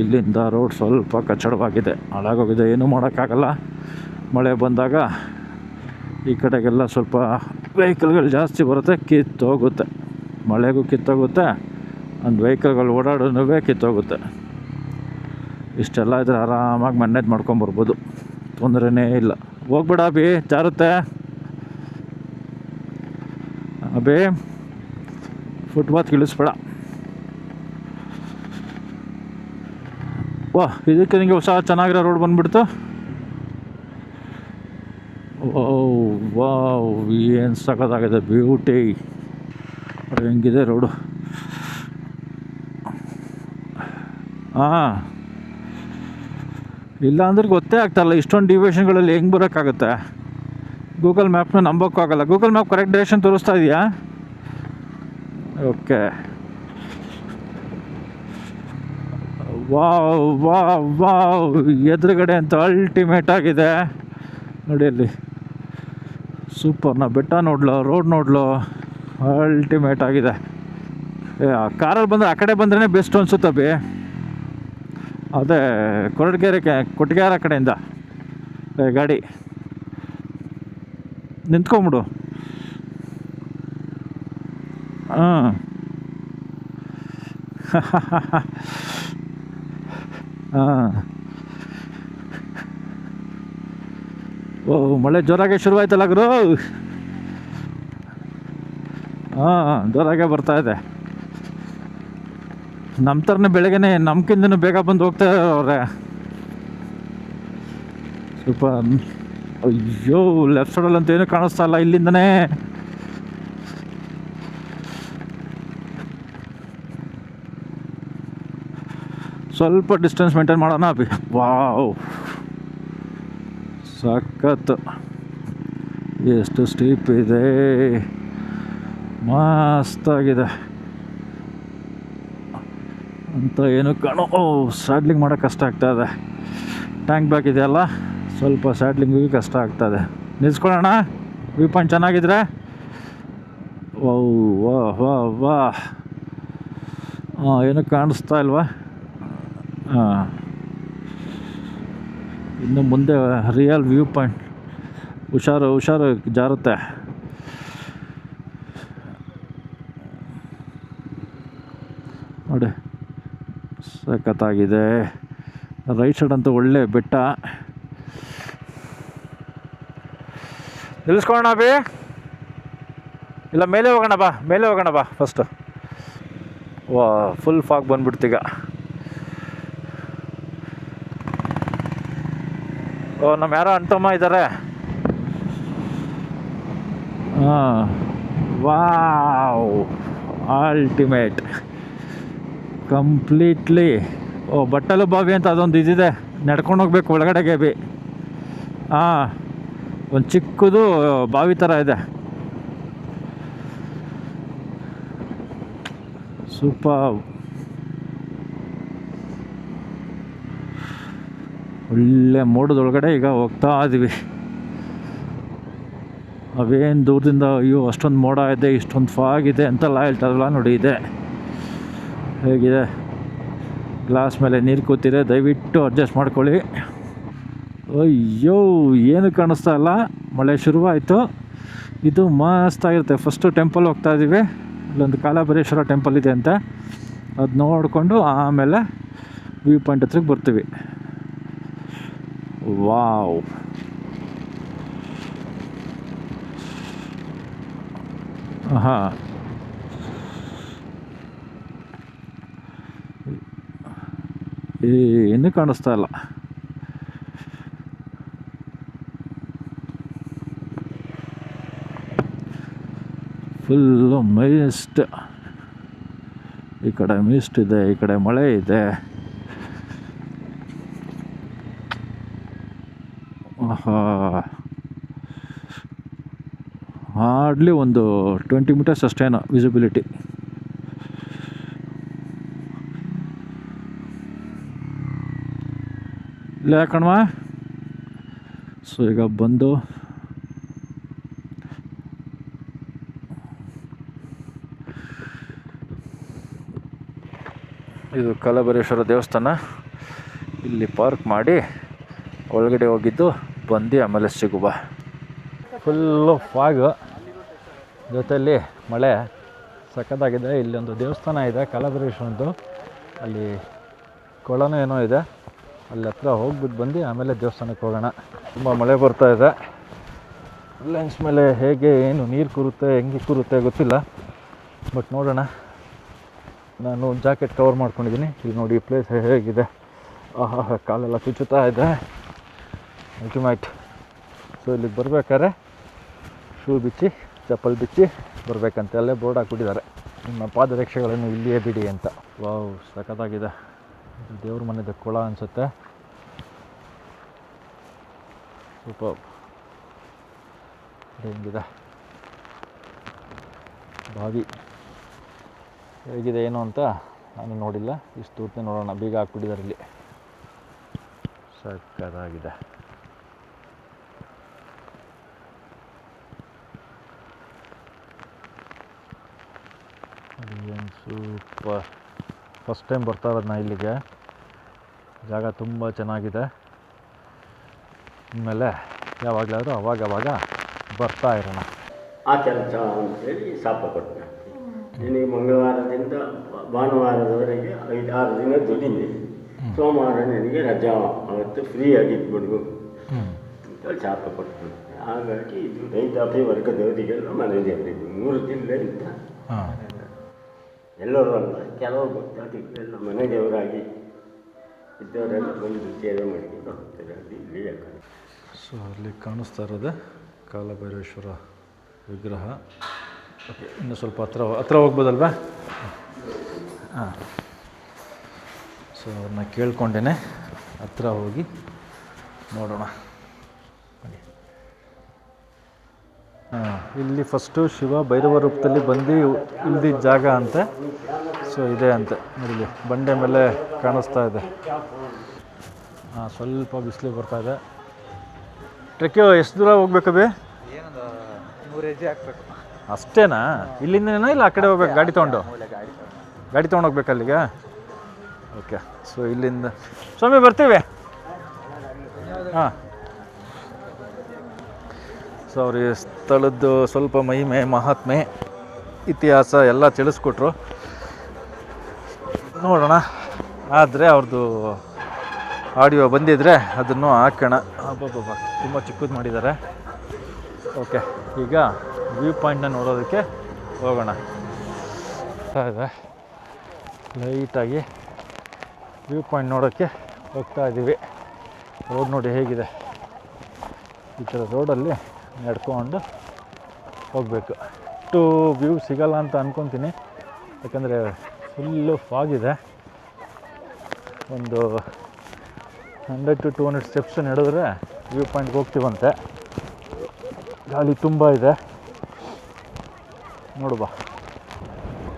A: ಇಲ್ಲಿಂದ ರೋಡ್ ಸ್ವಲ್ಪ ಕಚ್ಚಡವಾಗಿದೆ, ಹಾಳಾಗೋಗಿದೆ. ಏನೂ ಮಾಡೋಕ್ಕಾಗಲ್ಲ. ಮಳೆ ಬಂದಾಗ ಈ ಕಡೆಗೆಲ್ಲ ಸ್ವಲ್ಪ ವೆಹಿಕಲ್ಗಳು ಜಾಸ್ತಿ ಬರುತ್ತೆ, ಕಿತ್ತೋಗುತ್ತೆ. ಮಳೆಗೂ ಕಿತ್ತೋಗುತ್ತೆ, ಒಂದು ವೆಹಿಕಲ್ಗಳು ಓಡಾಡೋನು ಕಿತ್ತೋಗುತ್ತೆ. ಇಷ್ಟೆಲ್ಲ ಇದ್ರೆ ಆರಾಮಾಗಿ ಮ್ಯಾನೇಜ್ ಮಾಡ್ಕೊಂಬರ್ಬೋದು, ತೊಂದರೆನೇ ಇಲ್ಲ. ಹೋಗ್ಬೇಡ ಅಭಿ, ಜಾರುತ್ತೆ ಅಭಿ, ಫುಟ್ಪಾತ್ ಇಳಿಸ್ಬೇಡ. ಇದಕ್ಕೆ ನಿಮಗೆ ಹೊಸ ಚೆನ್ನಾಗಿರೋ ರೋಡ್ ಬಂದುಬಿಡ್ತು. ಏನು ಸಖತ್ತಾಗಿದೆ, ಬ್ಯೂಟಿ. ಹೆಂಗಿದೆ ರೋಡು. ಹಾಂ, ಇಲ್ಲ ಅಂದ್ರೆ ಗೊತ್ತೇ ಆಗ್ತಾಯಿಲ್ಲ ಇಷ್ಟೊಂದು ಡಿವಿಷನ್ಗಳಲ್ಲಿ ಹೆಂಗೆ ಬರೋಕ್ಕಾಗುತ್ತೆ. ಗೂಗಲ್ ಮ್ಯಾಪ್ನ ನಂಬೋಕ್ಕೂ ಆಗಲ್ಲ. ಗೂಗಲ್ ಮ್ಯಾಪ್ ಕರೆಕ್ಟ್ ಡೈರೆಕ್ಷನ್ ತೋರಿಸ್ತಾ ಇದೆಯಾ? ಓಕೆ. ವಾವ್ ವಾವ್ ವಾವ್, ಎದುರುಗಡೆ ಅಂತ ಅಲ್ಟಿಮೇಟ್ ಆಗಿದೆ ನೋಡಿ ಅಲ್ಲಿ. ಸೂಪರ್. ನಾ ಬೆಟ್ಟ ನೋಡ್ಲು, ರೋಡ್ ನೋಡ್ಲು, ಅಲ್ಟಿಮೇಟ್ ಆಗಿದೆ. ಕಾರಲ್ಲಿ ಬಂದರೆ ಆ ಕಡೆ ಬಂದ್ರೇ ಬೆಸ್ಟ್ ಅನಿಸುತ್ತೆ ಬಿ. ಅದೇ ಕೊಟ್ಟಿಗೆರೆ ಕಡೆಯಿಂದ ಗಾಡಿ ನಿಂತ್ಕೊಂಬಿಡು. ಹಾಂ ಹಾಂ. ಓಹ್, ಮಳೆ ಜೋರಾಗೆ ಶುರುವಾಯ್ತಲ್ಲ ಗುರು. ಹಾಂ, ಜೋರಾಗೆ ಬರ್ತಾಯಿದೆ. ನಮ್ಮ ಥರನೇ ಬೆಳಗ್ಗೆನೇ ನಮ್ಗಿಂತನೂ ಬೇಗ ಬಂದು ಹೋಗ್ತಾ ಅವ್ರೆ. ಸ್ವಲ್ಪ ಅಯ್ಯೋ, ಲೆಫ್ಟ್ ಸೈಡಲ್ಲಂತೂ ಏನೂ ಕಾಣಿಸ್ತಾ ಇಲ್ಲ ಇಲ್ಲಿಂದನೇ. ಸ್ವಲ್ಪ ಡಿಸ್ಟೆನ್ಸ್ ಮೇಂಟೈನ್ ಮಾಡೋಣ ಅಭಿ. ವಾವ್, ಸಖತ್ತು. ಎಷ್ಟು ಸ್ಟೀಪ್ ಇದೆ, ಮಸ್ತಾಗಿದೆ ಅಂತ ಏನು ಕಾಣೋ. ಸ್ಯಾಡ್ಲಿಂಗ್ ಮಾಡೋಕ್ಕೆ ಕಷ್ಟ ಆಗ್ತಾಯಿದೆ. ಟ್ಯಾಂಕ್ ಬ್ಯಾಕ್ ಇದೆಯಲ್ಲ, ಸ್ವಲ್ಪ ಸ್ಯಾಡ್ಲಿಂಗಿಗೆ ಕಷ್ಟ ಆಗ್ತಾಯಿದೆ. ನಿಲ್ಸ್ಕೊಳ್ಳೋಣ, ವ್ಯೂ ಪಾಯಿಂಟ್ ಚೆನ್ನಾಗಿದ್ರೆ. ಓ ವಾಹ್ ವಾಹ್ ವಾಹ್. ಹಾಂ, ಏನೂ ಕಾಣಿಸ್ತಾ ಇಲ್ವಾ? ಹಾಂ, ಇನ್ನು ಮುಂದೆ ರಿಯಲ್ ವ್ಯೂ ಪಾಯಿಂಟ್. ಹುಷಾರು ಹುಷಾರು, ಜಾರುತ್ತೆ. ನೋಡಿ, ಸಖತ್ತಾಗಿದೆ. ರೈಟ್ ಸೈಡ್ ಅಂತೂ ಒಳ್ಳೆ ಬೆಟ್ಟ. ನಿಲ್ಲಿಸ್ಕೊಳ್ಳೋಣ ಬಿ, ಇಲ್ಲ ಮೇಲೆ ಹೋಗೋಣ ಬಾ, ಮೇಲೆ ಹೋಗೋಣ ಬಾ ಫಸ್ಟು. ವಾ, ಫುಲ್ ಫಾಗ್ ಬಂದ್ಬಿಡ್ತೀಗ. ಓ, ನಮ್ಮ ಯಾರೋ ಅಣ್ತಮ್ಮ ಇದ್ದಾರೆ. ಹಾಂ, ವಾವ್, ಅಲ್ಟಿಮೇಟ್ ಕಂಪ್ಲೀಟ್ಲಿ. ಓ, ಬಟ್ಟಲು ಬಾವಿ ಅಂತ ಅದೊಂದು ಇದಿದೆ, ನಡ್ಕೊಂಡು ಹೋಗ್ಬೇಕು ಒಳಗಡೆಗೆ ಬಿ. ಹಾಂ, ಒಂದು ಚಿಕ್ಕದು ಬಾವಿ ಥರ ಇದೆ. ಸೂಪರ್. ಒಳ್ಳೆ ಮೋಡದೊಳಗಡೆ ಈಗ ಹೋಗ್ತಾ ಇದ್ದೀವಿ. ಅವೇನು ದೂರದಿಂದ ಅಯ್ಯೋ ಅಷ್ಟೊಂದು ಮೋಡ ಇದೆ, ಇಷ್ಟೊಂದು ಫಾಗ್ ಇದೆ ಅಂತೆಲ್ಲ ಹೇಳ್ತಾರಲ್ಲ ನೋಡಿ. ಇದೆ ಹೇಗಿದೆ, ಗ್ಲಾಸ್ ಮೇಲೆ ನೀರು ಕೂತಿದೆ, ದಯವಿಟ್ಟು ಅಡ್ಜಸ್ಟ್ ಮಾಡ್ಕೊಳ್ಳಿ. ಅಯ್ಯೋ, ಏನು ಕಾಣಿಸ್ತಾ ಇಲ್ಲ, ಮಳೆ ಶುರುವಾಯಿತು. ಇದು ಮಸ್ತಾಗಿರುತ್ತೆ. ಫಸ್ಟು ಟೆಂಪಲ್ ಹೋಗ್ತಾ ಇದ್ದೀವಿ. ಇಲ್ಲೊಂದು ಕಾಲಭೈರೇಶ್ವರ ಟೆಂಪಲ್ ಇದೆ ಅಂತ, ಅದು ನೋಡಿಕೊಂಡು ಆಮೇಲೆ ವ್ಯೂ ಪಾಯಿಂಟ್ ಹತ್ರಕ್ಕೆ ಬರ್ತೀವಿ. ವಾವ್, ಹಾಂ, ಏನು ಕಾಣಿಸ್ತಾ ಇಲ್ಲ. Full mist. ಈ ಕಡೆ ಮಿಸ್ಟ್ ಇದೆ, ಈ ಕಡೆ ಮಳೆ ಇದೆ. ಹಾರ್ಡ್ಲಿ ಒಂದು 20 ಮೀಟರ್ಸ್ ಅಷ್ಟೇನೋ ವಿಸಿಬಿಲಿಟಿ. ಇಲ್ಲ ಯಾಕಣ್ವಾ. ಸೊ ಈಗ ಬಂದು ಇದು ಕಾಲಭೈರೇಶ್ವರ ದೇವಸ್ಥಾನ. ಇಲ್ಲಿ ಪಾರ್ಕ್ ಮಾಡಿ ಒಳಗಡೆ ಹೋಗಿದ್ದು ಬಂದು ಆಮೇಲೆ ಸಿಗುವ. ಫುಲ್ಲು ಫಾಗು, ಜೊತೆಯಲ್ಲಿ ಮಳೆ ಸಖತ್ತಾಗಿದೆ. ಇಲ್ಲೊಂದು ದೇವಸ್ಥಾನ ಇದೆ ಕಾಲಭೈರೇಶ್ವರದ್ದು, ಅಲ್ಲಿ ಕೊಳನೂ ಏನೋ ಇದೆ, ಅಲ್ಲಿ ಹತ್ರ ಹೋಗ್ಬಿಟ್ಟು ಬಂದು ಆಮೇಲೆ ದೇವಸ್ಥಾನಕ್ಕೆ ಹೋಗೋಣ. ತುಂಬ ಮಳೆ ಬರ್ತಾಯಿದೆ. ಲೆನ್ಸ್ ಮೇಲೆ ಹೇಗೆ ಏನು ನೀರು ಕೂರುತ್ತೆ, ಹೆಂಗೆ ಕೂರುತ್ತೆ ಗೊತ್ತಿಲ್ಲ, ಬಟ್ ನೋಡೋಣ. ನಾನು ಜಾಕೆಟ್ ಕವರ್ ಮಾಡ್ಕೊಂಡಿದ್ದೀನಿ. ಇಲ್ಲಿ ನೋಡಿ ಪ್ಲೇಸ್ ಹೇಗಿದೆ. ಆಹಾ, ಕಾಲೆಲ್ಲ ಚುಚ್ಚುತ್ತಾ ಇದೆ, ಅಲ್ಟಿಮೇಟ್. ಸೊ ಇಲ್ಲಿಗೆ ಬರ್ಬೇಕಾದ್ರೆ ಶೂ ಬಿಚ್ಚಿ ಚಪ್ಪಲ್ ಬಿಚ್ಚಿ ಬರಬೇಕಂತ ಅಲ್ಲೇ ಬೋರ್ಡ್ ಹಾಕ್ಬಿಟ್ಟಿದ್ದಾರೆ, ನಿಮ್ಮ ಪಾದರಕ್ಷೆಗಳನ್ನು ಇಲ್ಲಿಯೇ ಬಿಡಿ ಅಂತ. ವಾವ್, ಸಖತ್ತಾಗಿದೆ. ದೇವ್ರ ಮನೆದ ಕೊಳ ಅನಿಸುತ್ತೆ. ಸೂಪರ್. ಹೆಂಗಿದೆ ಬಾವಿ, ಹೇಗಿದೆ ಏನು ಅಂತ ನಾನು ನೋಡಿಲ್ಲ. ಇಷ್ಟು ದೂರನೇ ನೋಡೋಣ. ಬೀಗ ಹಾಕ್ಬಿಟ್ಟಿದ್ದಾರೆ ಇಲ್ಲಿ. ಸಖತ್ತಾಗಿದೆ. ಏನು ಸೂಪರ್. ಫಸ್ಟ್ ಟೈಮ್ ಬರ್ತಾ ಇರೋದು ನಾ ಇಲ್ಲಿಗೆ. ಜಾಗ ತುಂಬ ಚೆನ್ನಾಗಿದೆ. ಇನ್ಮೇಲೆ ಯಾವಾಗಲಾದರೂ ಅವಾಗವಾಗ ಬರ್ತಾ ಇರೋಣ.
B: ಆ ಕೆಲಸ ಅಂತೇಳಿ ಶಾಪ ಕೊಟ್ಟೆ. ನಿನಗೆ ಮಂಗಳವಾರದಿಂದ ಭಾನುವಾರದವರೆಗೆ 5-6 ದಿನ ದುಡಿಮೆ, ಸೋಮವಾರ ನಿನಗೆ ರಜಾ, ಅವತ್ತು ಫ್ರೀಯಾಗಿ ಇಟ್ಬಿಡು ಅಂತೇಳಿ ಶಾಪ ಕೊಟ್ಟು. ಹಾಗಾಗಿ ಇದು ರೈತಾಪಿ ವರ್ಗದವರಿಗೆಲ್ಲ ಮನೆ ದೇವರಿಗೆ 3 ಜಿಲ್ಲೆಯಿಂದ ಎಲ್ಲರೂ ಅಲ್ಲ, ಕೆಲವು ಗೊತ್ತಾಗಿದ್ದೆಲ್ಲ ಮನೆ ದೇವರಾಗಿ ಇದ್ದವರೆಲ್ಲ ಬಂದು ಸೇವೆ ಮಾಡಿಕೊಂಡು ಹೋಗ್ತಾರೆ. ಅದು ಇಲ್ಲಿ ಯಾಕಂದ್ರೆ
A: ಸೊ ಅಲ್ಲಿ ಕಾಣಿಸ್ತಾ ಇರೋದೆ ಕಾಲಭೈರೇಶ್ವರ ವಿಗ್ರಹ. ಓಕೆ, ಇನ್ನು ಸ್ವಲ್ಪ ಹತ್ರ ಹೋಗ್ಬೋದಲ್ವಾ? ಹಾಂ. ಸೊ ಅವ್ರನ್ನ ಕೇಳ್ಕೊಂಡೇ ಹತ್ರ ಹೋಗಿ ನೋಡೋಣ. ಹಾಂ, ಇಲ್ಲಿ ಫಸ್ಟು ಶಿವ ಭೈರವ ರೂಪದಲ್ಲಿ ಬಂದು ಇಲ್ದಿದ್ದ ಜಾಗ ಅಂತೆ. ಸೊ ಇದೆ ಅಂತೆ ನೋಡಿ, ಬಂಡೆ ಮೇಲೆ ಕಾಣಿಸ್ತಾ ಇದೆ. ಹಾಂ, ಸ್ವಲ್ಪ ಬಿಸಿಲು ಬರ್ತಾಯಿದೆ. ಟ್ರೆಕ್ಕಿಂಗ್ ಎಷ್ಟು ದೂರ ಹೋಗ್ಬೇಕಬಿ?
C: 100 ಹೆಜ್ಜೆ ಹಾಕ್ಬೇಕು
A: ಅಷ್ಟೇನಾ? ಇಲ್ಲಿಂದನೇನಾ ಇಲ್ಲ ಆ ಕಡೆ ಹೋಗ್ಬೇಕು? ಗಾಡಿ ತೊಗೊಂಡು ಹೋಗ್ಬೇಕು ಅಲ್ಲಿಗೆ? ಓಕೆ. ಸೊ ಇಲ್ಲಿಂದ ಸ್ವಾಮಿ ಬರ್ತೀವಿ. ಹಾಂ. ಸೊ ಅವ್ರು ಈ ಸ್ಥಳದ್ದು ಸ್ವಲ್ಪ ಮಹಿಮೆ, ಮಹಾತ್ಮೆ, ಇತಿಹಾಸ ಎಲ್ಲ ತಿಳಿಸ್ಕೊಟ್ರು. ನೋಡೋಣ. ಆದರೆ ಅವ್ರದ್ದು ಆಡಿಯೋ ಬಂದಿದ್ದರೆ ಅದನ್ನು ಹಾಕೋಣ. ಅಬ್ಬಬ್ಬ, ತುಂಬ ಚಿಕ್ಕದು ಮಾಡಿದ್ದಾರೆ. ಓಕೆ, ಈಗ ವ್ಯೂ ಪಾಯಿಂಟ್ನ ನೋಡೋದಕ್ಕೆ ಹೋಗೋಣ. ಇದೆ ಲೈಟಾಗಿ ವ್ಯೂ ಪಾಯಿಂಟ್ ನೋಡೋಕ್ಕೆ ಹೋಗ್ತಾ ಇದ್ದೀವಿ. ರೋಡ್ ನೋಡಿ ಹೇಗಿದೆ. ಈ ಥರ ರೋಡಲ್ಲಿ ನಡ್ಕೊಂಡು ಹೋಗಬೇಕು. ಅಷ್ಟು ವ್ಯೂ ಸಿಗಲ್ಲ ಅಂತ ಅಂದ್ಕೊತೀನಿ, ಯಾಕಂದರೆ ಫುಲ್ಲು ಫಾಗಿದೆ. ಒಂದು 100 to 200 ಸ್ಟೆಪ್ಸ್ ನಡೆದ್ರೆ ವ್ಯೂ ಪಾಯಿಂಟ್ಗೆ ಹೋಗ್ತೀವಂತೆ. ಗಾಳಿ ತುಂಬ ಇದೆ. ನೋಡುವ,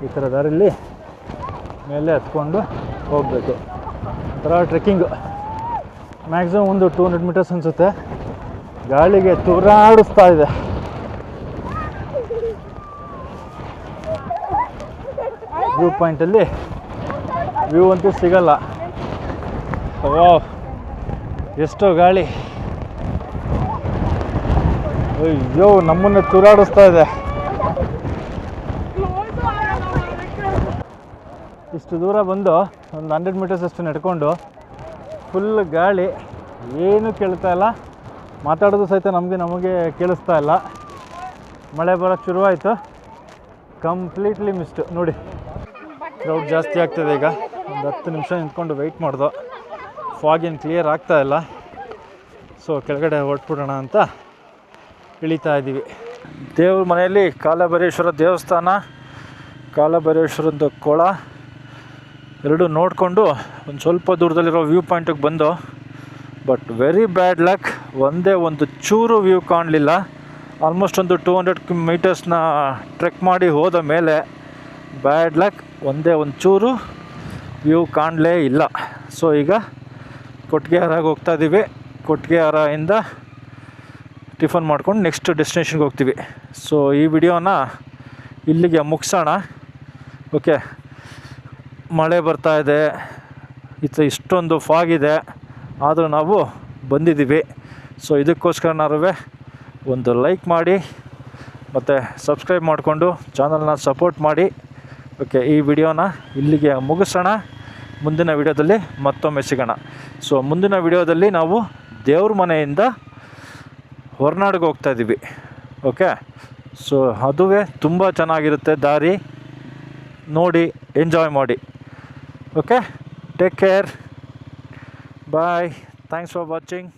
A: ಈ ಥರ ದಾರಿಯಲ್ಲಿ ಮೇಲೆ ಹತ್ಕೊಂಡು ಹೋಗಬೇಕು. ಒಂಥರ ಟ್ರೆಕ್ಕಿಂಗು. ಮ್ಯಾಕ್ಸಿಮಮ್ ಒಂದು 200 ಮೀಟರ್ಸ್ ಅನಿಸುತ್ತೆ. ಗಾಳಿಗೆ ತೂರಾಡಿಸ್ತಾ ಇದೆ. ವ್ಯೂ ಪಾಯಿಂಟಲ್ಲಿ ವ್ಯೂ ಅಂತೂ ಸಿಗಲ್ಲ. ವಾವ್, ಎಷ್ಟೋ ಗಾಳಿ. ಅಯ್ಯೋ, ನಮ್ಮನ್ನೇ ತೂರಾಡಿಸ್ತಾ ಇದೆ. ಇಷ್ಟು ದೂರ ಬಂದು ಒಂದು 100 ಮೀಟರ್ಸ್ ಅಷ್ಟು ನಡ್ಕೊಂಡು ಫುಲ್ ಗಾಳಿ, ಏನೂ ಕೇಳ್ತಾ ಇಲ್ಲ. ಮಾತಾಡೋದು ಸಹಿತ ನಮಗೆ ಕೇಳಿಸ್ತಾ ಇಲ್ಲ. ಮಳೆ ಬರೋಕ್ಕೆ ಶುರುವಾಯಿತು. Completely mist. ನೋಡಿ, ಕ್ರೌಡ್ ಜಾಸ್ತಿ ಆಗ್ತದೆ. ಈಗ ಒಂದು 10 ನಿಮಿಷ ನಿಂತ್ಕೊಂಡು ವೆಯ್ಟ್ ಮಾಡ್ದೋ. ಫಾಗೇನು ಕ್ಲಿಯರ್ ಆಗ್ತಾ ಇಲ್ಲ. ಸೊ ಕೆಳಗಡೆ ಹೊರಟ್ಬಿಡೋಣ ಅಂತ ಇಳಿತಾ ಇದ್ದೀವಿ. ದೇವ್ರ ಮನೆಯಲ್ಲಿ ಕಾಲಭೈರೇಶ್ವರ ದೇವಸ್ಥಾನ, ಕಾಲಭೈರೇಶ್ವರದ್ದು ಕೊಳ ಎರಡೂ ನೋಡಿಕೊಂಡು ಒಂದು ಸ್ವಲ್ಪ ದೂರದಲ್ಲಿರೋ ವ್ಯೂ ಪಾಯಿಂಟಿಗೆ ಬಂದು. ಬಟ್ ವೆರಿ ಬ್ಯಾಡ್ ಲಕ್, ಒಂದೇ ಒಂದು ಚೂರು ವ್ಯೂ ಕಾಣಲಿಲ್ಲ. ಆಲ್ಮೋಸ್ಟ್ ಒಂದು 200 ಮೀಟರ್ಸ್ನ ಟ್ರೆಕ್ ಮಾಡಿ ಹೋದ ಮೇಲೆ ಬ್ಯಾಡ್ ಲಕ್, ಒಂದೇ ಒಂದು ಚೂರು ವ್ಯೂ ಕಾಣಲೇ ಇಲ್ಲ. ಸೊ ಈಗ ಕೊಟ್ಟಿಗೆಹಾರಗೆ ಹೋಗ್ತಾ ಇದ್ದೀವಿ. ಕೊಟ್ಟಿಗೆಹಾರದಿಂದ ಟಿಫನ್ ಮಾಡ್ಕೊಂಡು ನೆಕ್ಸ್ಟ್ ಡೆಸ್ಟಿನೇಷನ್ಗೆ ಹೋಗ್ತೀವಿ. ಸೊ ಈ ವಿಡಿಯೋನ ಇಲ್ಲಿಗೆ ಮುಗಿಸೋಣ. ಓಕೆ, ಮಳೆ ಬರ್ತಾ ಇದೆ, ಇಷ್ಟೊಂದು ಫಾಗಿದೆ, ಆದರೂ ನಾವು ಬಂದಿದ್ದೀವಿ. ಸೊ ಇದಕ್ಕೋಸ್ಕರನಾರು ಒಂದು ಲೈಕ್ ಮಾಡಿ ಮತ್ತು ಸಬ್ಸ್ಕ್ರೈಬ್ ಮಾಡಿಕೊಂಡು ಚಾನಲ್ನ ಸಪೋರ್ಟ್ ಮಾಡಿ. ಓಕೆ, ಈ ವಿಡಿಯೋನ ಇಲ್ಲಿಗೆ ಮುಗಿಸೋಣ. ಮುಂದಿನ ವಿಡಿಯೋದಲ್ಲಿ ಮತ್ತೊಮ್ಮೆ ಸಿಗೋಣ. ಸೊ ಮುಂದಿನ ವಿಡಿಯೋದಲ್ಲಿ ನಾವು ದೇವ್ರ ಮನೆಯಿಂದ ಹೊರನಾಡಿಗೆ ಹೋಗ್ತಾಯಿದ್ದೀವಿ. ಓಕೆ, ಸೊ ಅದುವೇ ತುಂಬ ಚೆನ್ನಾಗಿರುತ್ತೆ. ದಾರಿ ನೋಡಿ ಎಂಜಾಯ್ ಮಾಡಿ. Okay, take care, bye, thanks for watching.